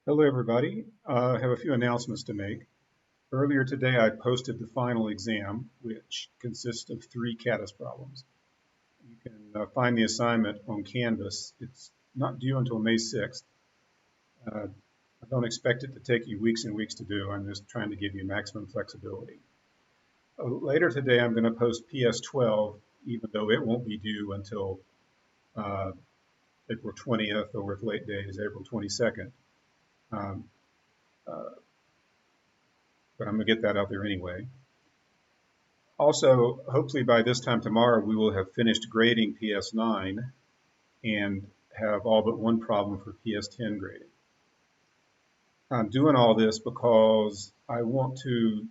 Hello, everybody. I have a few announcements to make. Earlier today, I posted the final exam, which consists of 3 Caddis problems. You can find the assignment on Canvas. It's not due until May 6th. I don't expect it to take you weeks and weeks to do. I'm just trying to give you maximum flexibility. Later today, I'm going to post PS12, even though it won't be due until April 20th, or with late days, April 22nd. But I'm going to get that out there anyway. Also, hopefully by this time tomorrow, we will have finished grading PS9 and have all but one problem for PS10 grading. I'm doing all this because I want for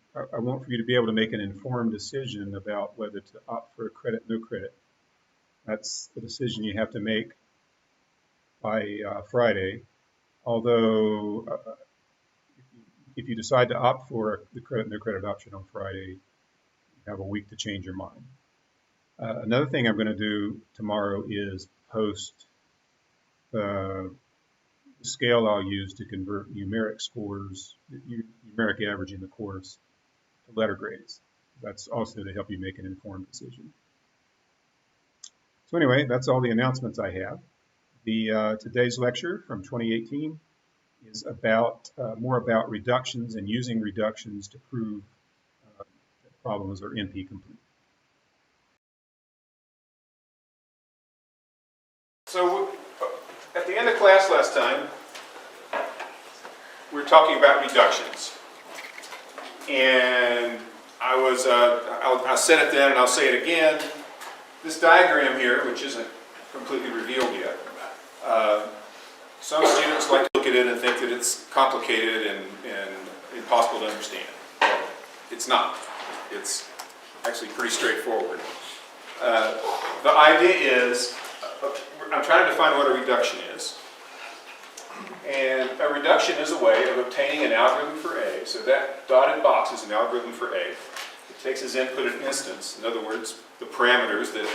you to be able to make an informed decision about whether to opt for a credit, no credit. That's the decision you have to make by Friday. Although, if you decide to opt for the credit, no credit option on Friday, you have a week to change your mind. Another thing I'm going to do tomorrow is post the scale I'll use to convert numeric scores, numeric average in the course, to letter grades. That's also to help you make an informed decision. So anyway, that's all the announcements I have. Today's lecture from 2018 is about more about reductions and using reductions to prove that problems are NP-complete. So at the end of class last time, we were talking about reductions. And I said it then and I'll say it again. This diagram here, which isn't completely revealed yet, some students like to look at it and think that it's complicated and impossible to understand. It's not. It's actually pretty straightforward. The idea is, I'm trying to define what a reduction is. And a reduction is a way of obtaining an algorithm for A. So that dotted box is an algorithm for A. It takes as input an instance. In other words, the parameters that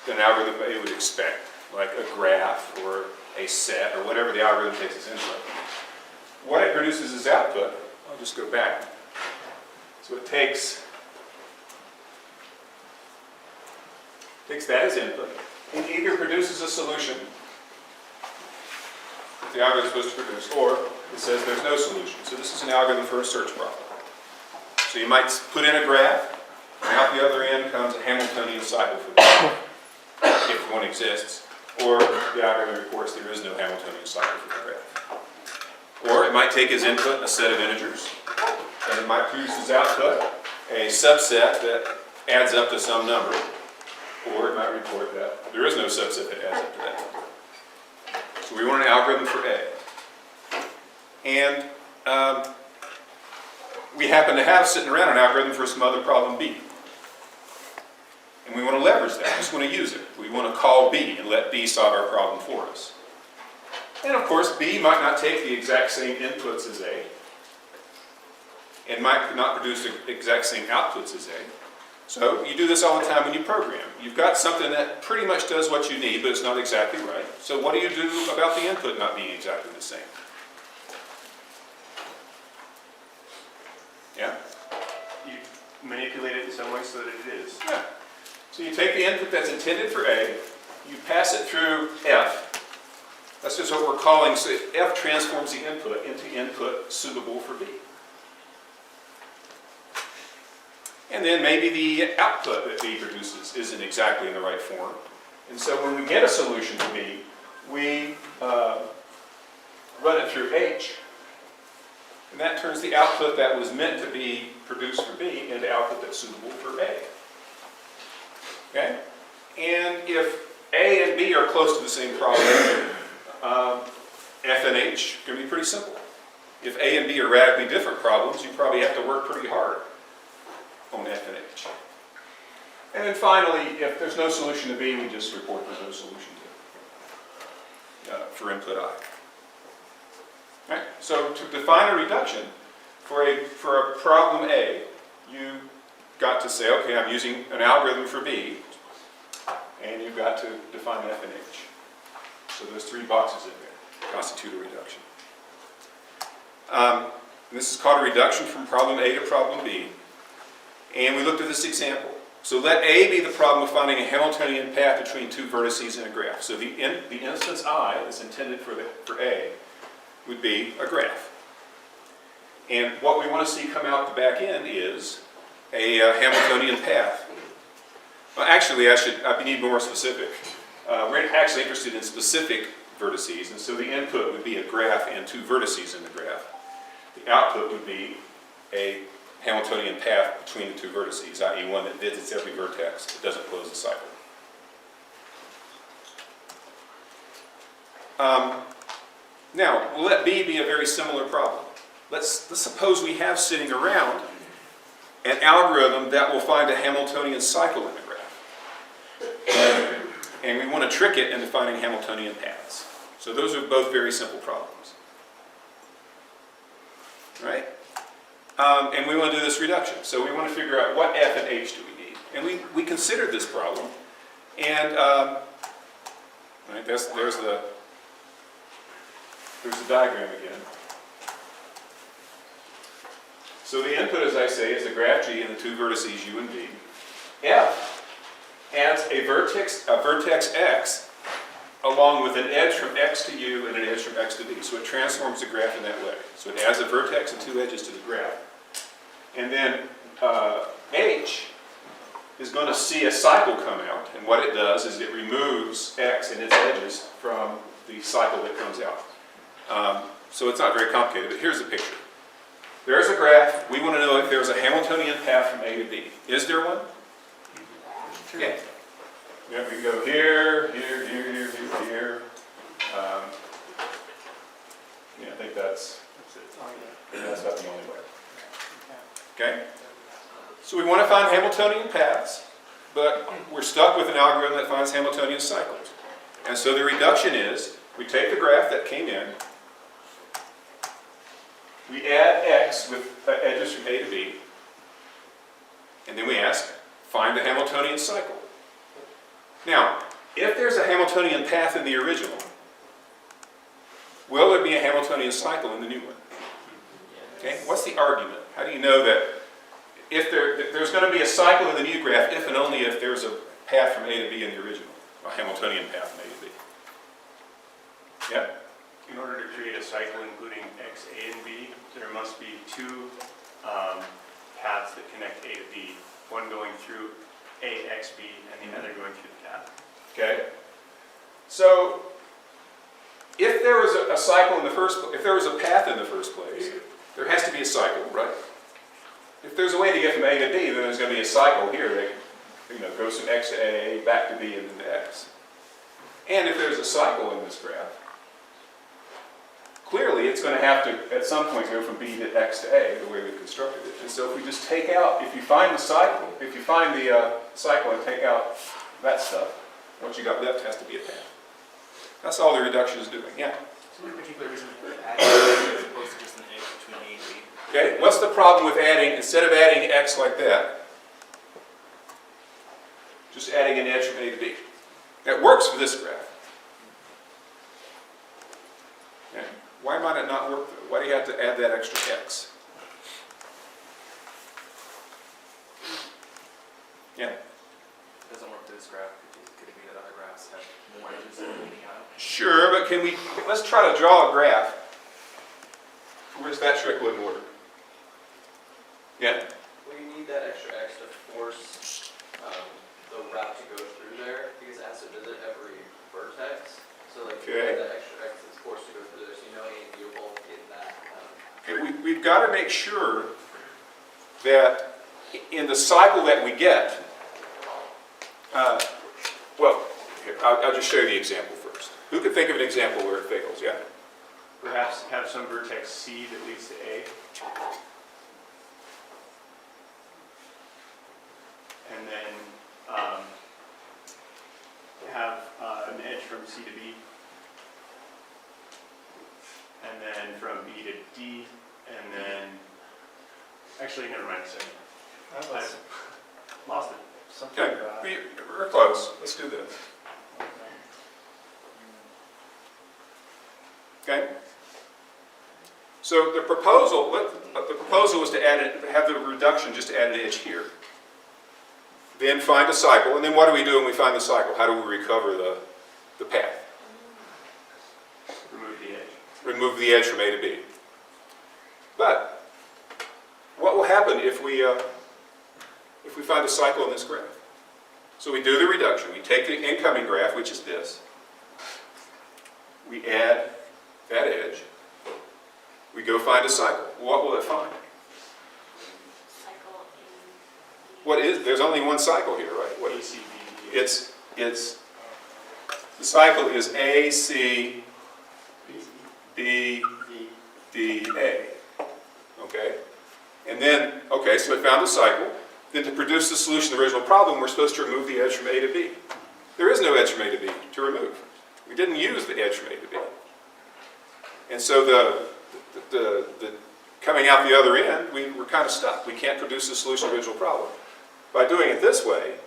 an algorithm A would expect, like a graph or a set or whatever the algorithm takes as input. What it produces as output, I'll just go back. So it takes that as input. It either produces a solution that the algorithm is supposed to produce, or it says there's no solution. So this is an algorithm for a search problem. So you might put in a graph, and out the other end comes a Hamiltonian cycle for the graph, if one exists, or the algorithm reports there is no Hamiltonian cycle for the graph. Or it might take as input a set of integers, and it might produce as output a subset that adds up to some number. Or it might report that there is no subset that adds up to that number. So we want an algorithm for A. And we happen to have sitting around an algorithm for some other problem B. And we want to leverage that. We just want to use it. We want to call B and let B solve our problem for us. And of course, B might not take the exact same inputs as A, and might not produce the exact same outputs as A. So you do this all the time when you program. You've got something that pretty much does what you need, but it's not exactly right. So what do you do about the input not being exactly the same? Yeah? You manipulate it in some way so that it is. Yeah. So you take the input that's intended for A, you pass it through F. That's just what we're calling, so F transforms the input into input suitable for B. And then maybe the output that B produces isn't exactly in the right form. And so when we get a solution to B, we run it through H. And that turns the output that was meant to be produced for B into output that's suitable for A. Okay? And if A and B are close to the same problem, F and H can be pretty simple. If A and B are radically different problems, you probably have to work pretty hard on F and H. And then finally, if there's no solution to B, we just report there's no solution for input I. Right? So to define a reduction for a problem A, you got to say, okay, I'm using an algorithm for B, and you've got to define F and H. So those 3 boxes in there constitute a reduction. This is called a reduction from problem A to problem B. And we looked at this example. So let A be the problem of finding a Hamiltonian path between two vertices in a graph. So the instance I that's intended for A would be a graph. And what we want to see come out the back end is a Hamiltonian path. Well, actually, I need more specific. We're actually interested in specific vertices, and so the input would be a graph and two vertices in the graph. The output would be a Hamiltonian path between the two vertices, i.e. one that visits every vertex, that doesn't close the cycle. Now, we'll let B be a very similar problem. Let's suppose we have sitting around an algorithm that will find a Hamiltonian cycle in the graph. And we want to trick it into finding Hamiltonian paths. So those are both very simple problems. Right? And we want to do this reduction. So we want to figure out what F and H do we need. And we considered this problem. And right, there's the diagram again. So the input, as I say, is the graph G and the two vertices U and V. F adds a vertex X along with an edge from X to U and an edge from X to V. So it transforms the graph in that way. So it adds a vertex and two edges to the graph. And then H is going to see a cycle come out. And what it does is it removes X and its edges from the cycle that comes out. So it's not very complicated, but here's the picture. There's a graph. We want to know if there's a Hamiltonian path from A to B. Is there one? Sure. Yeah. Yeah, we go here, here, here, here, here, here. Yeah, I think that's not the only way. Okay? So we want to find Hamiltonian paths, but we're stuck with an algorithm that finds Hamiltonian cycles. And so the reduction is, we take the graph that came in, we add X with edges from A to B, and then we ask, find the Hamiltonian cycle. Now, if there's a Hamiltonian path in the original, will there be a Hamiltonian cycle in the new one? Okay, what's the argument? How do you know that if there's going to be a cycle in the new graph if and only if there's a path from A to B in the original, a Hamiltonian path from A to B? Yeah? In order to create a cycle including X, A, and B, there must be two paths that connect A to B. One going through A, X, B, and the other going through the path. Okay. So, if there was a cycle in the first place, if there was a path in the first place, there has to be a cycle, right? If there's a way to get from A to B, then there's going to be a cycle here that goes from X to A, back to B, and then to X. And if there's a cycle in this graph, clearly it's going to have to, at some point, go from B to X to A, the way we constructed it. And so if we just take out, if you find the cycle, and take out that stuff, what you got left has to be a path. That's all the reduction is doing, yeah? Is there a particular reason for adding as opposed to just an edge between A and B? Okay, what's the problem with adding, instead of adding X like that, just adding an edge from A to B? That works for this graph. Okay. Why might it not work though? Why do you have to add that extra X? Yeah? It doesn't work for this graph. Could it be that other graphs have more edges leading out? Sure, but let's try to draw a graph for which that trick wouldn't work. Yeah? Well, you need that extra X to force the route to go through there, because it has to visit every vertex. So like you Okay. have that extra X that's forced to go through there, so you know you're both getting that. Okay, we've got to make sure that in the cycle that we get, I'll just show you the example first. Who could think of an example where it fails? Yeah? Perhaps have some vertex C that leads to A. And then have an edge from C to B. And then from B to D. And then, actually, never mind a second. I lost it. Okay, we're close. Let's do this. Okay? So the proposal was to have the reduction just to add an edge here. Then find a cycle, and then what do we do when we find the cycle? How do we recover the path? Remove the edge. Remove the edge from A to B. But what will happen if we find a cycle in this graph? So we do the reduction. We take the incoming graph, which is this. We add that edge. We go find a cycle. What will it find? Cycle There's only one cycle here, right? What is ACB. it's the cycle is A, C, B, D, A. Okay? And then, okay, so it found a cycle. Then to produce the solution to the original problem, we're supposed to remove the edge from A to B. There is no edge from A to B to remove. We didn't use the edge from A to B. And so the coming out the other end, we're kind of stuck. We can't produce the solution to the original problem. By doing it this way,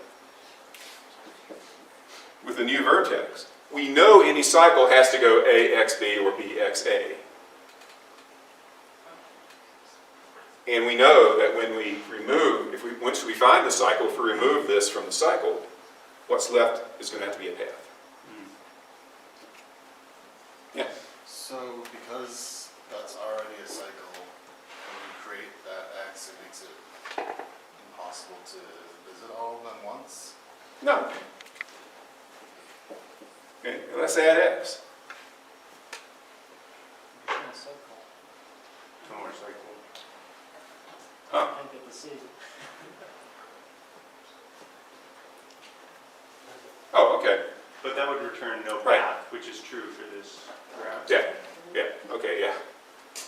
with the new vertex, we know any cycle has to go AXB or BXA. And we know that when we remove, once we find the cycle, if we remove this from the cycle, what's left is going to have to be a path. Yeah. So because that's already a cycle, when you create that X, it makes it impossible to visit all of them once? No. Okay, let's add X. No more cycle. Huh. I get to see. Oh, okay. But that would return no Right. path, which is true for this graph. Yeah, okay, yeah.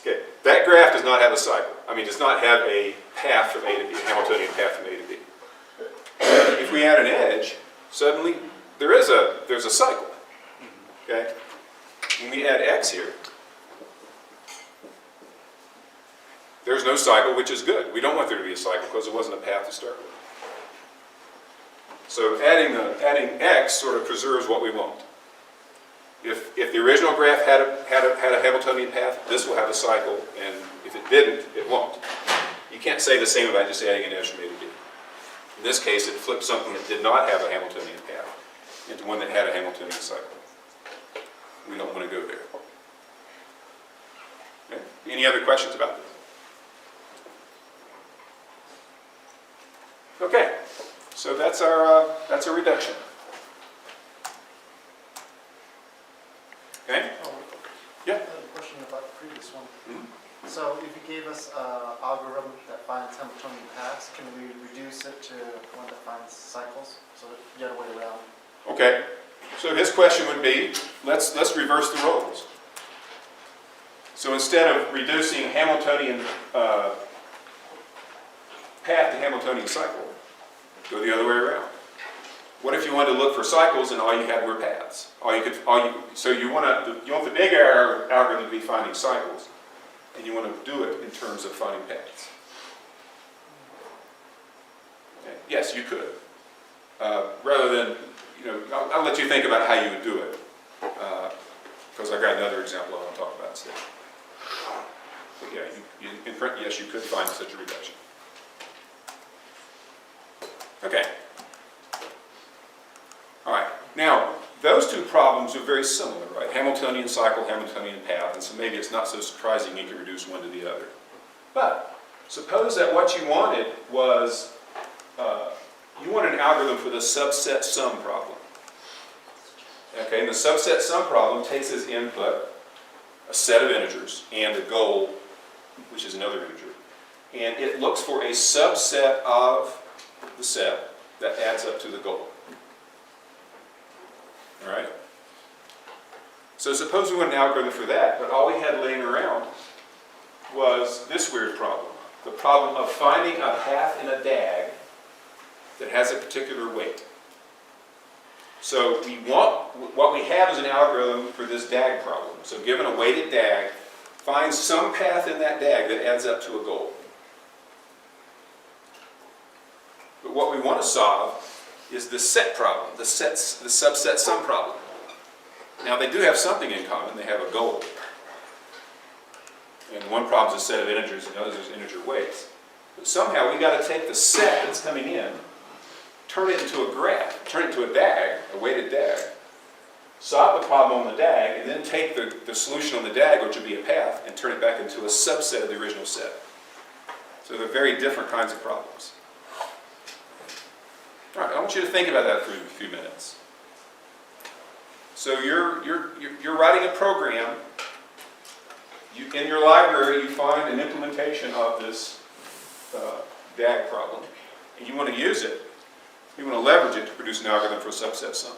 Okay, that graph does not have a cycle. I mean, does not have a path from A to B, a Hamiltonian path from A to B. If we add an edge, suddenly there's a cycle. Okay? When we add X here, there's no cycle, which is good. We don't want there to be a cycle because there wasn't a path to start with. So adding X sort of preserves what we want. If the original graph had a Hamiltonian path, this will have a cycle, and if it didn't, it won't. You can't say the same about just adding an edge from A to B. In this case, it flipped something that did not have a Hamiltonian path into one that had a Hamiltonian cycle. We don't want to go there. Okay? Any other questions about this? Okay, so that's our reduction. Okay? Yeah. I have a question about the previous one. Mhm. So if you gave us an algorithm that finds Hamiltonian paths, can we reduce it to one that finds cycles? So the other way around. Okay. So his question would be, let's reverse the roles. So instead of reducing Hamiltonian path to Hamiltonian cycle, go the other way around. What if you wanted to look for cycles and all you had were paths? So you want the big algorithm to be finding cycles, and you want to do it in terms of finding paths. Okay. Yes, you could. Rather than, I'll let you think about how you would do it, because I got another example I want to talk about instead. But yeah, in print, yes, you could find such a reduction. Okay. All right. Now, those two problems are very similar, right? Hamiltonian cycle, Hamiltonian path, and so maybe it's not so surprising you can reduce one to the other. But suppose that what you wanted was, you wanted an algorithm for the subset sum problem. Okay, and the subset sum problem takes as input a set of integers and a goal, which is another integer. And it looks for a subset of the set that adds up to the goal. All right? So suppose we want an algorithm for that, but all we had laying around was this weird problem. The problem of finding a path in a DAG that has a particular weight. So what we have is an algorithm for this DAG problem. So given a weighted DAG, find some path in that DAG that adds up to a goal. But what we want to solve is the set problem, the subset sum problem. Now they do have something in common. They have a goal. And one problem is a set of integers, and the other is integer weights. But somehow we got to take the set that's coming in, turn it into a graph, turn it into a DAG, a weighted DAG, solve the problem on the DAG, and then take the solution on the DAG, which would be a path, and turn it back into a subset of the original set. So they're very different kinds of problems. All right, I want you to think about that for a few minutes. So you're writing a program. In your library, you find an implementation of this DAG problem, and you want to use it. You want to leverage it to produce an algorithm for a subset sum.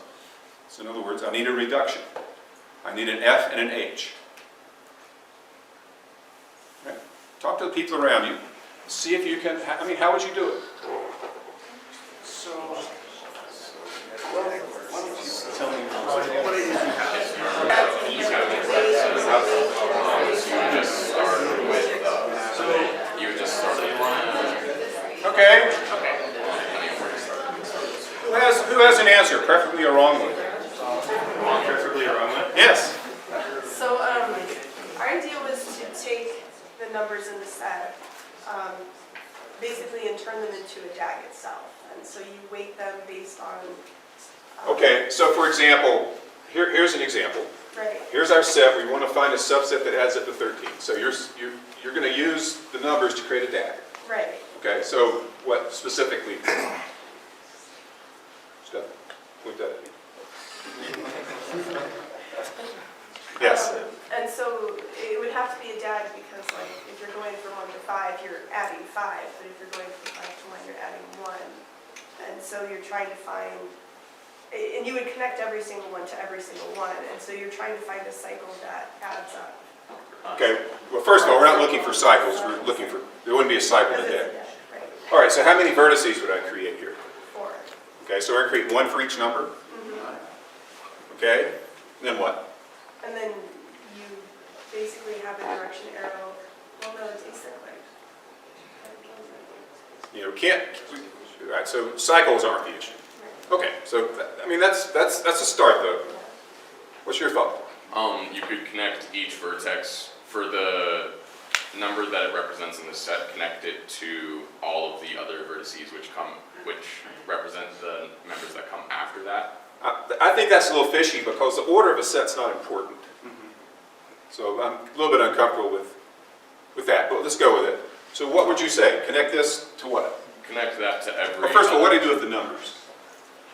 So in other words, I need a reduction. I need an F and an H. Right? Talk to the people around you. See if you can, I mean, how would you do it? So, why don't you tell me what it is you have? You would just start with Okay. Who has an answer, preferably a wrong one? Preferably a wrong one? Yes. So our idea was to take the numbers in the set, basically, and turn them into a DAG itself. And so you weight them based on... Okay, so for example, here's an example. Right. Here's our set. We want to find a subset that adds up to 13. So you're going to use the numbers to create a DAG. Right. Okay, so what specifically? Steph, point that at me. Yes. And so it would have to be a DAG because, like, if you're going from 1 to 5, you're adding 5. But if you're going from 5 to 1, you're adding 1. And so you're trying to find... And you would connect every single one to every single one. And so you're trying to find a cycle that adds up. Okay, well, first of all, we're not looking for cycles. We're looking for... There wouldn't be a cycle in a DAG. Right. All right, so how many vertices would I create here? 4. Okay, so we're going to create one for each number. Okay, and then what? And then you basically have a direction arrow. Well, no, it's acyclic. You know, all right, so cycles aren't the issue. Okay, so, I mean, that's a start, though. What's your thought? You could connect each vertex for the number that it represents in the set, connect it to all of the other vertices which represent the members that come after that. I think that's a little fishy because the order of a set's not important. So I'm a little bit uncomfortable with that, but let's go with it. So what would you say? Connect this to what? Connect that to every... Well, first of all, what do you do with the numbers?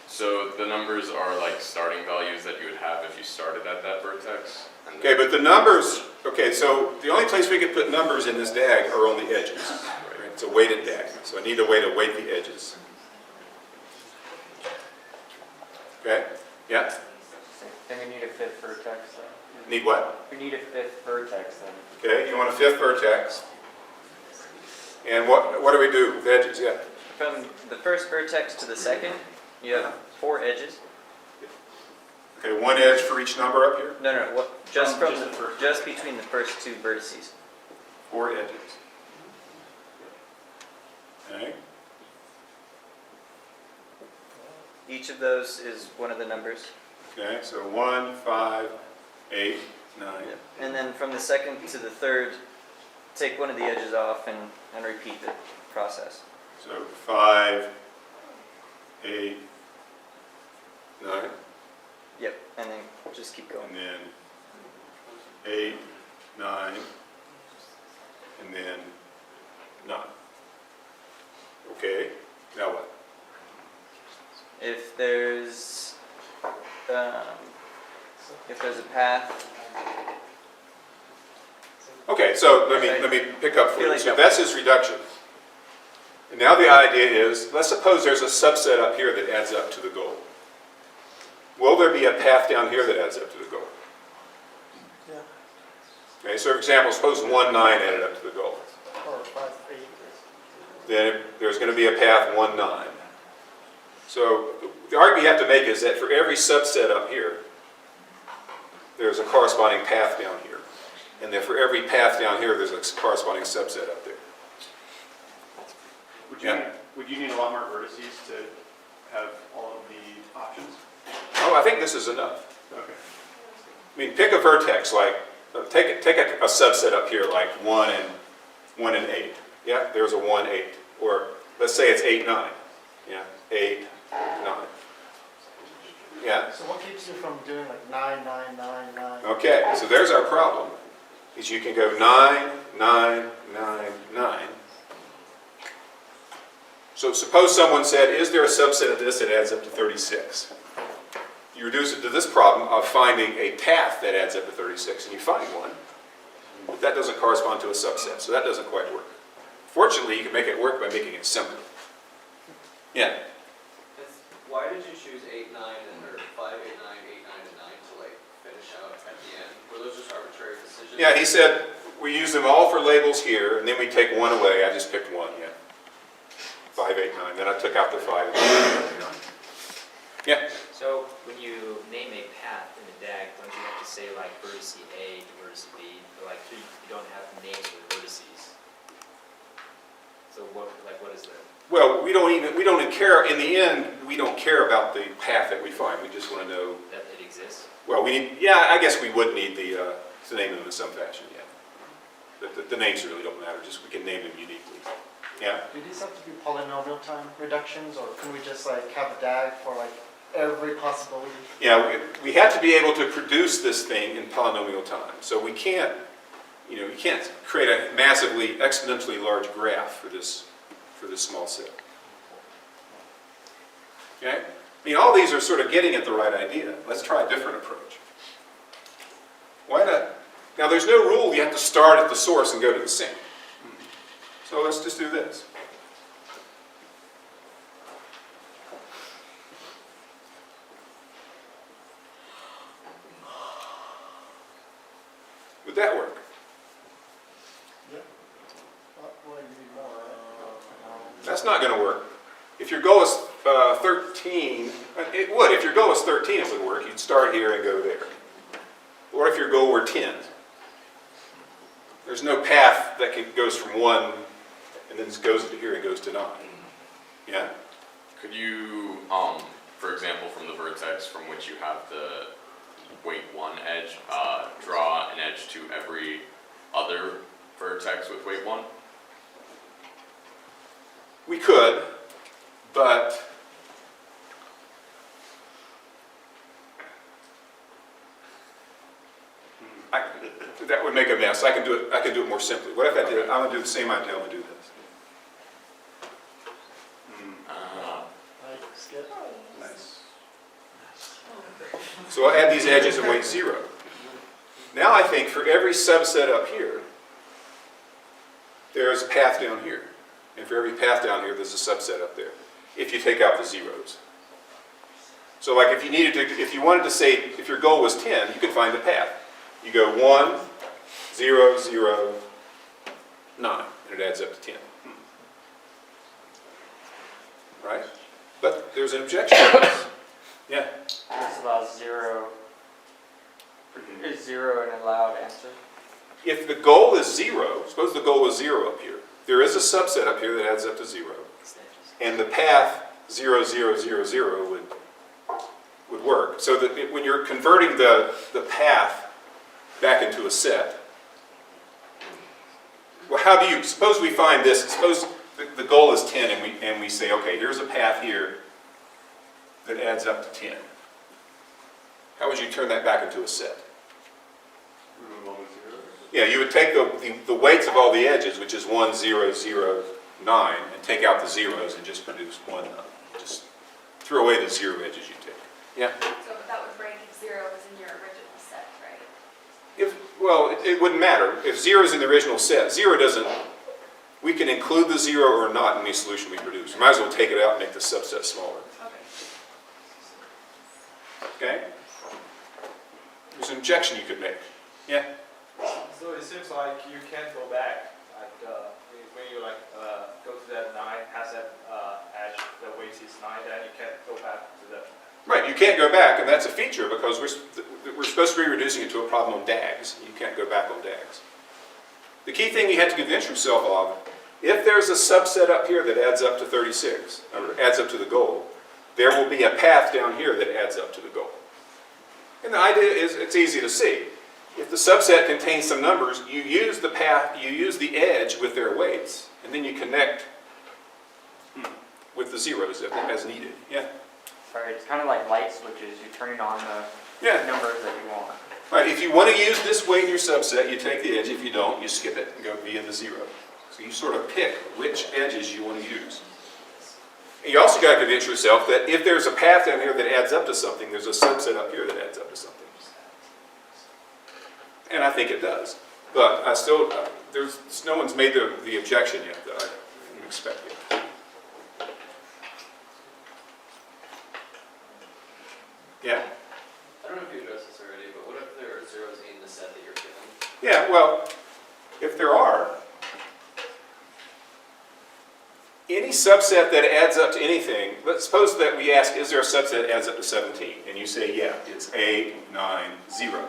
So the numbers are like starting values that you would have if you started at that vertex. And Okay, but the numbers, okay, so the only place we can put numbers in this DAG are on the edges. Right? It's a weighted DAG, so I need a way to weight the edges. Okay, yeah? Then we need a fifth vertex then. Need what? We need a fifth vertex then. Okay, you want a fifth vertex. And what do we do with edges? Yeah. From the first vertex to the second, you have 4 edges. Okay, one edge for each number up here. No, what? Just from Just the first. just between the first 2 vertices. 4 edges. Okay. Each of those is one of the numbers. Okay, so 1, 5, 8, 9. And then from the second to the third, take one of the edges off and repeat the process. So 5, 8, 9, Yep, and then just keep going. and then 8, 9, and then 9. Okay, now what? If there's a path, Okay, so let me pick up for you. So that's his reduction. And now the idea is, let's suppose there's a subset up here that adds up to the goal. Will there be a path down here that adds up to the goal? Yeah. Okay, so for example, suppose 1, 9 added up to the goal. Or 5, 8. Then there's going to be a path 1, 9. So the argument you have to make is that for every subset up here, there's a corresponding path down here. And that for every path down here, there's a corresponding subset up there. Would you need a lot more vertices to have all of the options? Oh, I think this is enough. Okay. I mean, pick a vertex like take a subset up here like 1 and 8. Yeah, there's a 1, 8. Or let's say it's 8, 9. Yeah, 8, 9. Yeah. So what keeps you from doing like 9, 9, 9, 9? Okay, so there's our problem. Is you can go 9, 9, 9, 9. So suppose someone said, is there a subset of this that adds up to 36? You reduce it to this problem of finding a path that adds up to 36, and you find one. But that doesn't correspond to a subset, so that doesn't quite work. Fortunately, you can make it work by making it simple. Yeah? Why did you choose 8, 9, or 5, 8, 9, 8, 9, and 9 to like finish out at the end? Were those just arbitrary decisions? Yeah, he said we use them all for labels here, and then we take one away. I just picked one, yeah. 5, 8, 9. Then I took out the 5 and 9. Yeah? So when you name a path in a DAG, don't you have to say like vertex A to vertex B? Or like you don't have names for vertices. So what is that? Well, we don't even care, in the end, we don't care about the path that we find. We just want to know, That it exists? well, I guess we would need to name them in some fashion, yeah. But the names really don't matter, just we can name them uniquely. Yeah? Do these have to be polynomial time reductions, or can we just like have a DAG for like every possibility? Yeah, we have to be able to produce this thing in polynomial time. So we can't, you can't create a massively, exponentially large graph for this small set. Okay? I mean, all these are sort of getting at the right idea. Let's try a different approach. Why not? Now, there's no rule you have to start at the source and go to the sink. So let's just do this. Would that work? Well, you need more, right? That's not going to work. If your goal is 13, it would. If your goal is 13, it would work. You'd start here and go there. Or if your goal were 10. There's no path that goes from 1 and then goes to here and goes to 9. Yeah? Could you, for example, from the vertex from which you have the weight 1 edge, draw an edge to every other vertex with weight 1? We could, but that would make a mess. I can do it more simply. What if I did? I'm going to do the same idea. I'm going to do this. Like, skip. Nice. So I'll add these edges and weight 0. Now I think for every subset up here, there's a path down here. And for every path down here, there's a subset up there, if you take out the zeros. So like if you wanted to say, if your goal was 10, you could find a path. You go 1, 0, 0, 9, and it adds up to 10. Right? But there's an objection to this. Yeah? It's about 0. Is 0 an allowed answer? If the goal is 0, suppose the goal was 0 up here. There is a subset up here that adds up to 0. And the path 0, 0, 0, 0 would work. So that when you're converting the path back into a set, well, how do you, suppose we find this, suppose the goal is 10 and we say, okay, here's a path here that adds up to 10. How would you turn that back into a set? Yeah, you would take the weights of all the edges, which is 1, 0, 0, 9, and take out the zeros and just produce 1. Just throw away the 0 edges you take. Yeah? So that would break if 0 was in your original set, right? Well, it wouldn't matter. If 0 is in the original set, 0 doesn't, we can include the 0 or not in the solution we produce. We might as well take it out and make the subset smaller. Okay? There's an objection you could make. Yeah? So it seems like you can't go back, like when you go to that 9, has that edge, the weight is 9, then you can't go back to the... Right, you can't go back, and that's a feature because we're supposed to be reducing it to a problem on DAGs. You can't go back on DAGs. The key thing you have to convince yourself of, if there's a subset up here that adds up to 36, or adds up to the goal, there will be a path down here that adds up to the goal. And the idea is, it's easy to see. if the subset contains some numbers, you use the path, you use the edge with their weights, and then you connect with the zeros as needed. Yeah. Sorry, it's kind of like light switches. You're turning on the Yeah. numbers that you want. Right. If you want to use this weight in your subset, you take the edge. If you don't, you skip it and go be in the zero. So you sort of pick which edges you want to use. And you also got to convince yourself that if there's a path down here that adds up to something, there's a subset up here that adds up to something. And I think it does. But I still, no one's made the objection yet that I'm expecting. Yeah? I don't know if you addressed this already, but what if there are zeros in the set that you're given? Yeah, well, if there are, any subset that adds up to anything, let's suppose that we ask, is there a subset that adds up to 17? And you say, yeah, it's 8, 9, 0.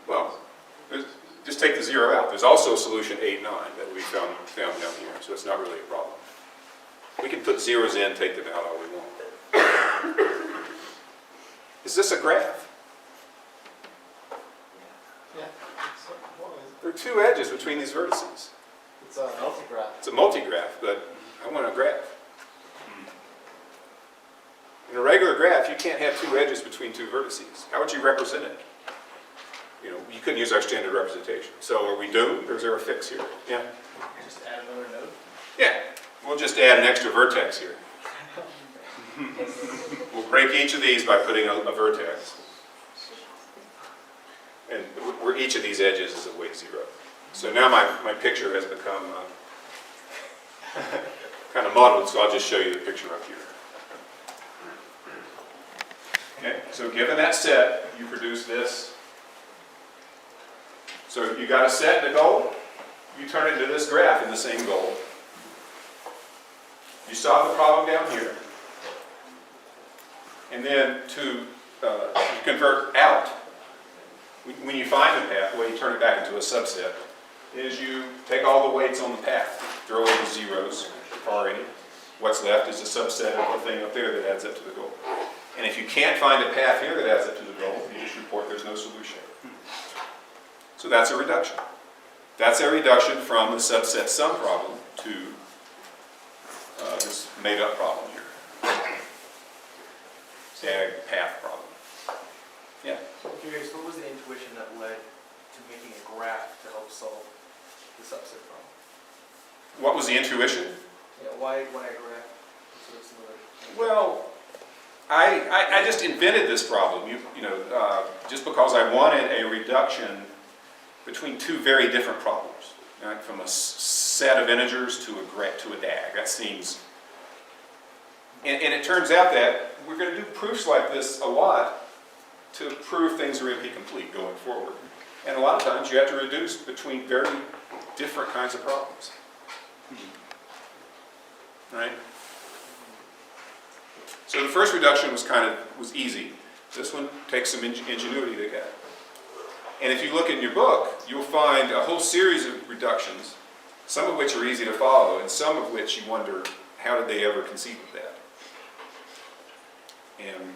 Well, just take the 0 out. There's also a solution 8, 9 that we found down here, so it's not really a problem. We can put zeros in, take them out all we want. Is this a graph? Yeah. There are two edges between these vertices. It's a multi-graph. It's a multi-graph, but I want a graph. In a regular graph, you can't have two edges between two vertices. How would you represent it? You know, you couldn't use our standard representation. So are we doomed, or is there a fix here? Yeah? Just add another node. Yeah. We'll just add an extra vertex here. We'll break each of these by putting a vertex. And where each of these edges is a weight 0. So now my picture has become kind of muddled, so I'll just show you the picture up here. Okay, so given that set, you produce this. So you got a set and a goal, you turn it into this graph in the same goal. You solve the problem down here. And then to convert out, when you find the path, the way you turn it back into a subset is you take all the weights on the path, throw in the zeros, if there are any. What's left is a subset of the thing up there that adds up to the goal. And if you can't find a path here that adds up to the goal, you just report there's no solution. So that's a reduction. That's a reduction from the subset sum problem to this made-up problem here. Tag path problem. Yeah? So I'm curious, what was the intuition that led to making a graph to help solve the subset problem? What was the intuition? Yeah, why a graph? Sort of similar. Well, I just invented this problem. Just because I wanted a reduction between two very different problems, right? From a set of integers to a DAG. That seems, and it turns out that we're going to do proofs like this a lot to prove things are NP-complete going forward. And a lot of times you have to reduce between very different kinds of problems. Right? So the first reduction was easy. This one takes some ingenuity to get. And if you look in your book, you'll find a whole series of reductions, some of which are easy to follow, and some of which you wonder, how did they ever conceive of that? And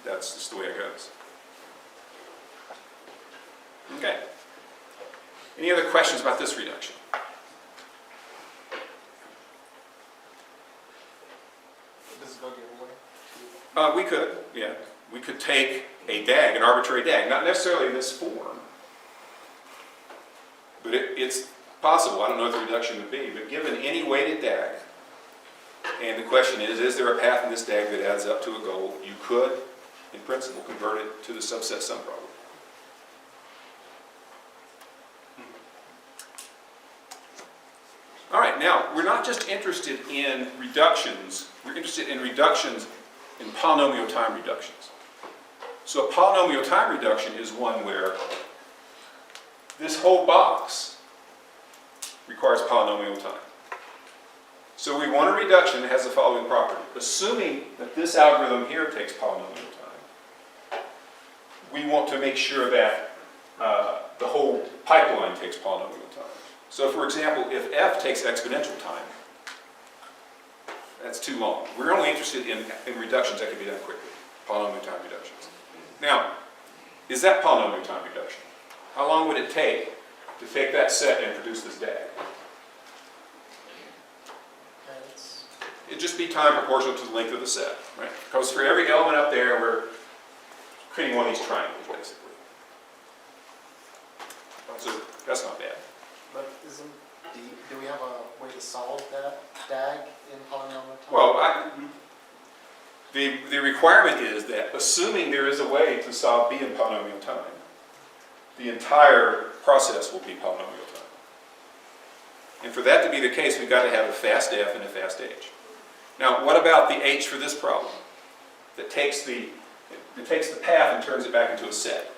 that's just the way it goes. Okay. Any other questions about this reduction? Does it go the other way? We could, yeah. We could take a DAG, an arbitrary DAG, not necessarily in this form, but it's possible. I don't know what the reduction would be, but given any weighted DAG, and the question is there a path in this DAG that adds up to a goal, you could, in principle, convert it to the subset sum problem. All right, now, we're not just interested in reductions, we're interested in reductions in polynomial time reductions. So a polynomial time reduction is one where this whole box requires polynomial time. So we want a reduction that has the following property. Assuming that this algorithm here takes polynomial time, we want to make sure that the whole pipeline takes polynomial time. So for example, if f takes exponential time, that's too long. We're only interested in reductions that can be done quickly, polynomial time reductions. Now, is that polynomial time reduction. How long would it take to take that set and produce this DAG? It'd just be time proportional to the length of the set, right? Because for every element up there, we're creating one of these triangles, basically. So that's not bad. But do we have a way to solve that DAG in polynomial time? Well, the requirement is that, assuming there is a way to solve B in polynomial time, the entire process will be polynomial time. And for that to be the case, we've got to have a fast F and a fast H. Now, what about the H for this problem? That takes the path and turns it back into a set.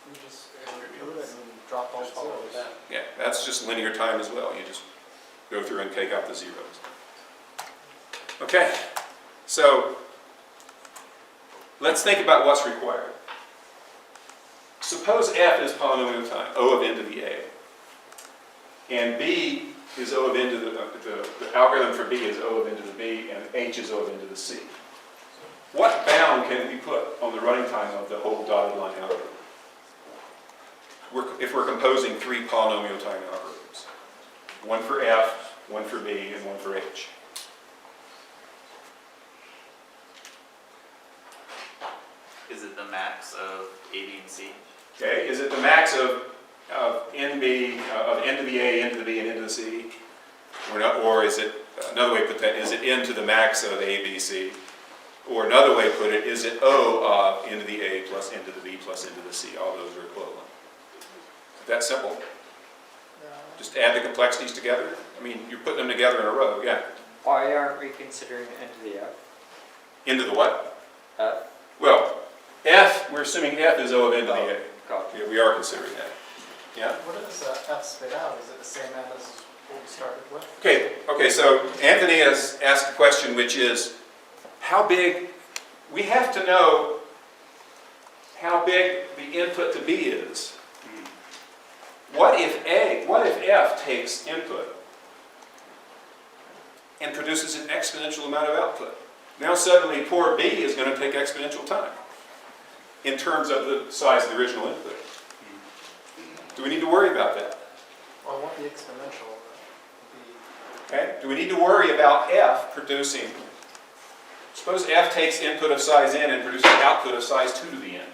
You just include it and drop all zeros. Yeah, that's just linear time as well. You just go through and take out the zeros. Okay, so let's think about what's required. Suppose F is polynomial time, O of n to the A, and B is O of n to the algorithm for B is O of n to the B, and H is O of n to the C. What bound can we put on the running time of the whole dotted line algorithm? If we're composing three polynomial time algorithms. One for F, one for B, and one for H. Is it the max of A, B, and C? Okay, is it the max of NB, of n to the A, n to the B, and n to the C? Or is it, another way to put that, is it n to the max of A, B, C? Or another way to put it, is it O of n to the A plus n to the B plus n to the C? All those are equivalent. Is that simple? Just add the complexities together? I mean, you're putting them together in a row, yeah. Why aren't we considering n to the f? Into the what? F? Well, F, we're assuming F is O of n to the A. Copy. Yeah, we are considering that. Yeah? What does F spit out? Is it the same M as what we started with? Okay, so Anthony has asked a question which is, how big, we have to know how big the input to B is. What if F takes input and produces an exponential amount of output? Now suddenly poor B is going to take exponential time in terms of the size of the original input. Do we need to worry about that? Well, what the exponential be? Okay. Do we need to worry about F producing, suppose F takes input of size n and produces output of size 2 to the n.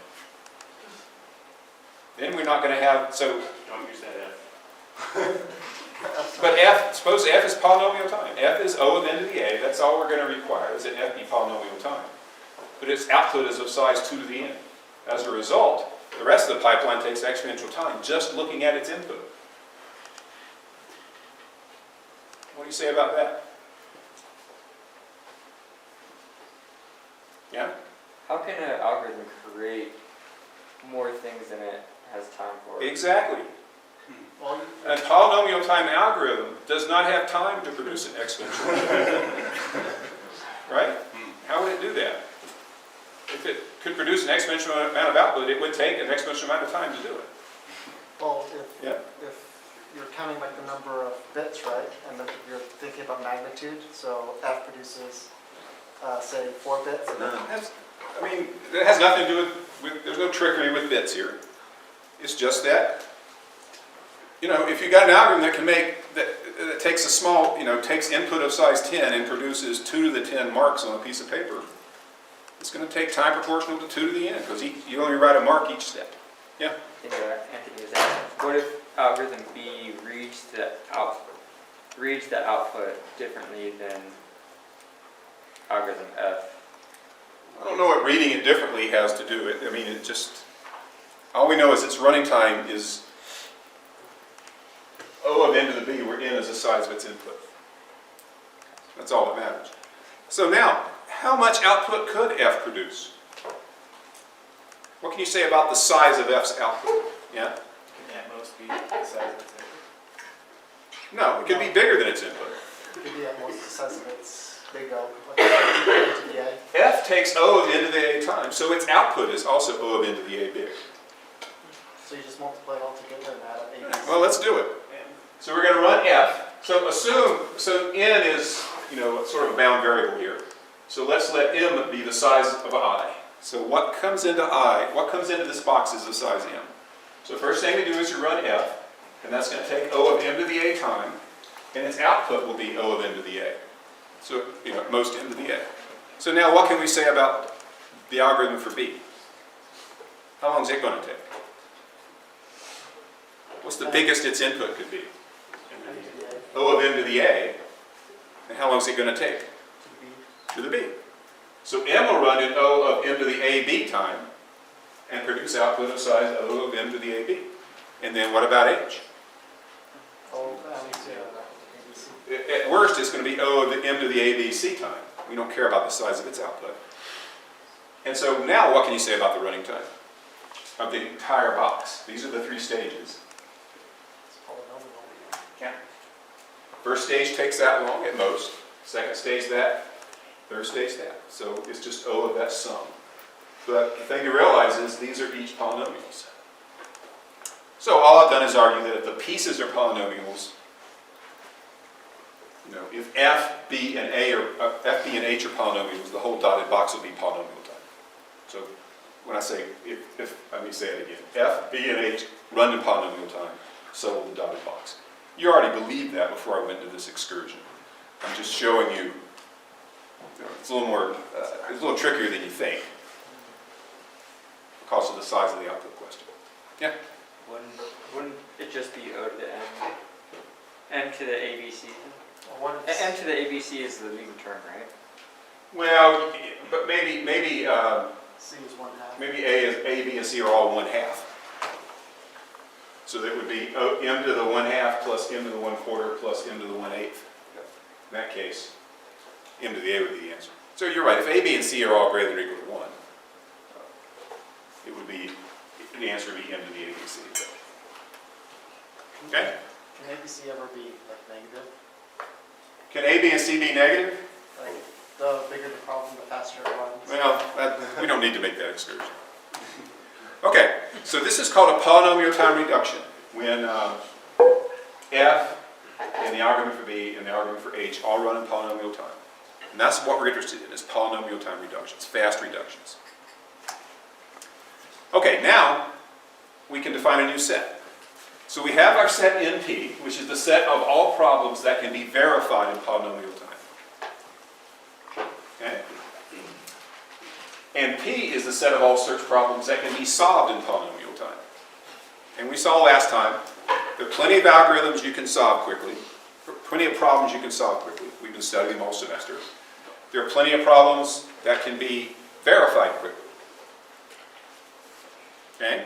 Then we're not going to have, so, Don't use that F. but F, suppose F is polynomial time. F is O of n to the A, that's all we're going to require, is that F be polynomial time. But its output is of size 2 to the n. As a result, the rest of the pipeline takes exponential time just looking at its input. What do you say about that? Yeah? How can an algorithm create more things than it has time for? Exactly. Well, A polynomial time algorithm does not have time to produce an exponential. Right? How would it do that? If it could produce an exponential amount of output, it would take an exponential amount of time to do it. well, Yeah. if you're counting like the number of bits, right? And then you're thinking about magnitude, so F produces, say, 4 bits. And then I mean, it has nothing to do with, there's no trickery with bits here. It's just that, you know, if you got an algorithm that can make, that takes a small, you know, takes input of size 10 and produces 2 to the 10 marks on a piece of paper, it's going to take time proportional to 2 to the n, because you only write a mark each step. Yeah? I think Anthony was asking, what if algorithm B reads the output differently than algorithm F? I don't know what reading it differently has to do with it. I mean, it just, all we know is its running time is O of n to the B, where n is the size of its input. That's all that matters. So now, how much output could F produce? What can you say about the size of F's output? Yeah? Can at most be the size of its input. No, it could be bigger than its input. it could be at most the size of its big O, like N to the A. F takes O of n to the A time, so its output is also O of n to the A big. So you just multiply it all together and add up 8. Well, let's do it. So we're going to run F. So so n is, you know, sort of a bound variable here. So let's let m be the size of I. So what comes into I, what comes into this box is the size m. So first thing we do is you run f, and that's going to take O of m to the a time, and its output will be O of m to the a. So, most m to the a. So now what can we say about the algorithm for b? How long is it going to take? What's the biggest its input could be? O of m to the a. And how long is it going to take? To the b. So m will run in O of m to the ab time and produce output of size O of m to the ab. And then what about h? At worst, it's going to be O of the m to the abc time. We don't care about the size of its output. And so now what can you say about the running time of the entire box? These are the three stages. Yeah. First stage takes that long at most. Second stage that. Third stage that. So it's just O of that sum. But the thing to realize is these are each polynomials. So all I've done is argue that if the pieces are polynomials, if f, b, and a or f, b, and h are polynomials, the whole dotted box will be polynomial time. So when I say let me say it again. F, b, and h run in polynomial time, so will the dotted box. You already believed that before I went into this excursion. I'm just showing you, it's a little more, it's a little trickier than you think because of the size of the output question. Yeah? Wouldn't it just be O to the M? M to the ABC? M to the ABC is the leading term, right? Well, but maybe C is 1/2. maybe A, B, and C are all 1/2. So that would be m to the 1/2 plus m to the 1/4 plus m to the 1/8. In that case, m to the a would be the answer. So you're right. If A, B, and C are all greater than or equal to 1, it would be, the answer would be m to the a, b, c. Okay? Can ABC ever be like negative? Can A, B, and C be negative? Like the bigger the problem, the faster it runs. Well, we don't need to make that excursion. Okay, so this is called a polynomial time reduction when f and the algorithm for b and the algorithm for h all run in polynomial time. And that's what we're interested in, is polynomial time reductions, fast reductions. Okay, now we can define a new set. So we have our set NP, which is the set of all problems that can be verified in polynomial time. Okay? And P is the set of all search problems that can be solved in polynomial time. And we saw last time, there are plenty of algorithms you can solve quickly, plenty of problems you can solve quickly. We've been studying them all semester. There are plenty of problems that can be verified quickly. Okay?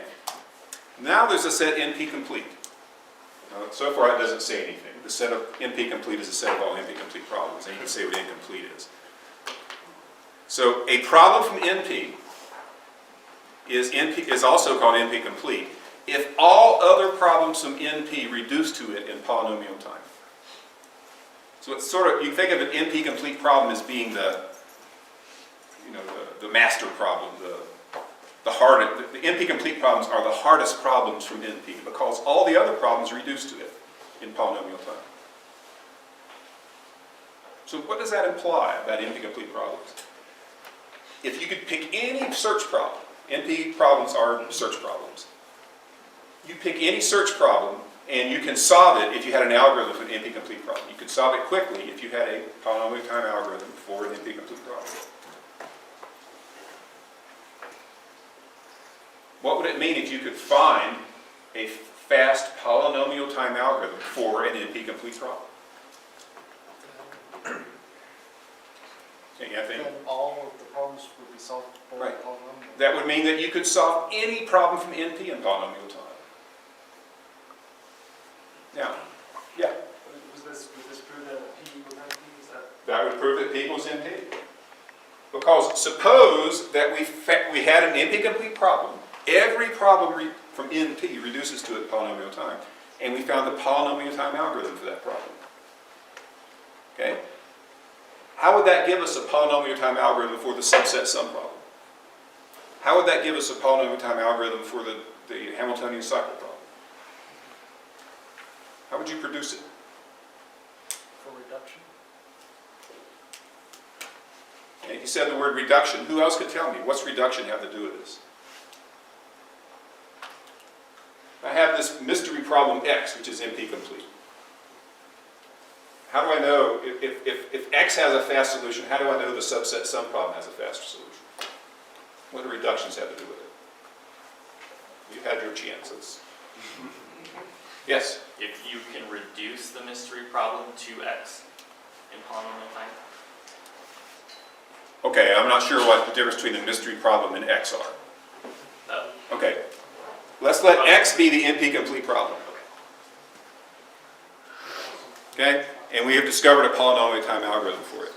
Now there's a set NP-complete. So far it doesn't say anything. The set of NP-complete is a set of all NP-complete problems, and you can say what incomplete is. So a problem from NP is also called NP-complete if all other problems from NP reduce to it in polynomial time. So it's sort of, you think of an NP-complete problem as being the master problem, the NP-complete problems are the hardest problems from NP because all the other problems reduce to it in polynomial time. So what does that imply about NP-complete problems? If you could pick any search problem, NP problems are search problems. You pick any search problem and you can solve it if you had an algorithm for an NP-complete problem. You could solve it quickly if you had a polynomial time algorithm for an NP-complete problem. What would it mean if you could find a fast polynomial time algorithm for an NP-complete problem? Okay, I think Then all of the problems would be solved by Right. polynomial. that would mean that you could solve any problem from NP in polynomial time. Now, yeah, Would this prove that P equals NP? Is that? that would prove that P equals NP. Because suppose that we had an NP-complete problem. Every problem from NP reduces to it polynomial time. And we found the polynomial time algorithm for that problem. Okay? How would that give us a polynomial time algorithm for the subset sum problem? How would that give us a polynomial time algorithm for the Hamiltonian cycle problem? How would you produce it? For reduction? And you said the word reduction. Who else could tell me? What's reduction have to do with this? I have this mystery problem X, which is NP-complete. How do I know, if X has a fast solution, how do I know the subset sum problem has a faster solution? What do reductions have to do with it? You had your chance. Yes? If you can reduce the mystery problem to x in polynomial time. Okay, I'm not sure what the difference between the mystery problem and X are. No. Okay. Let's let X be the NP-complete problem. Okay? And we have discovered a polynomial time algorithm for it.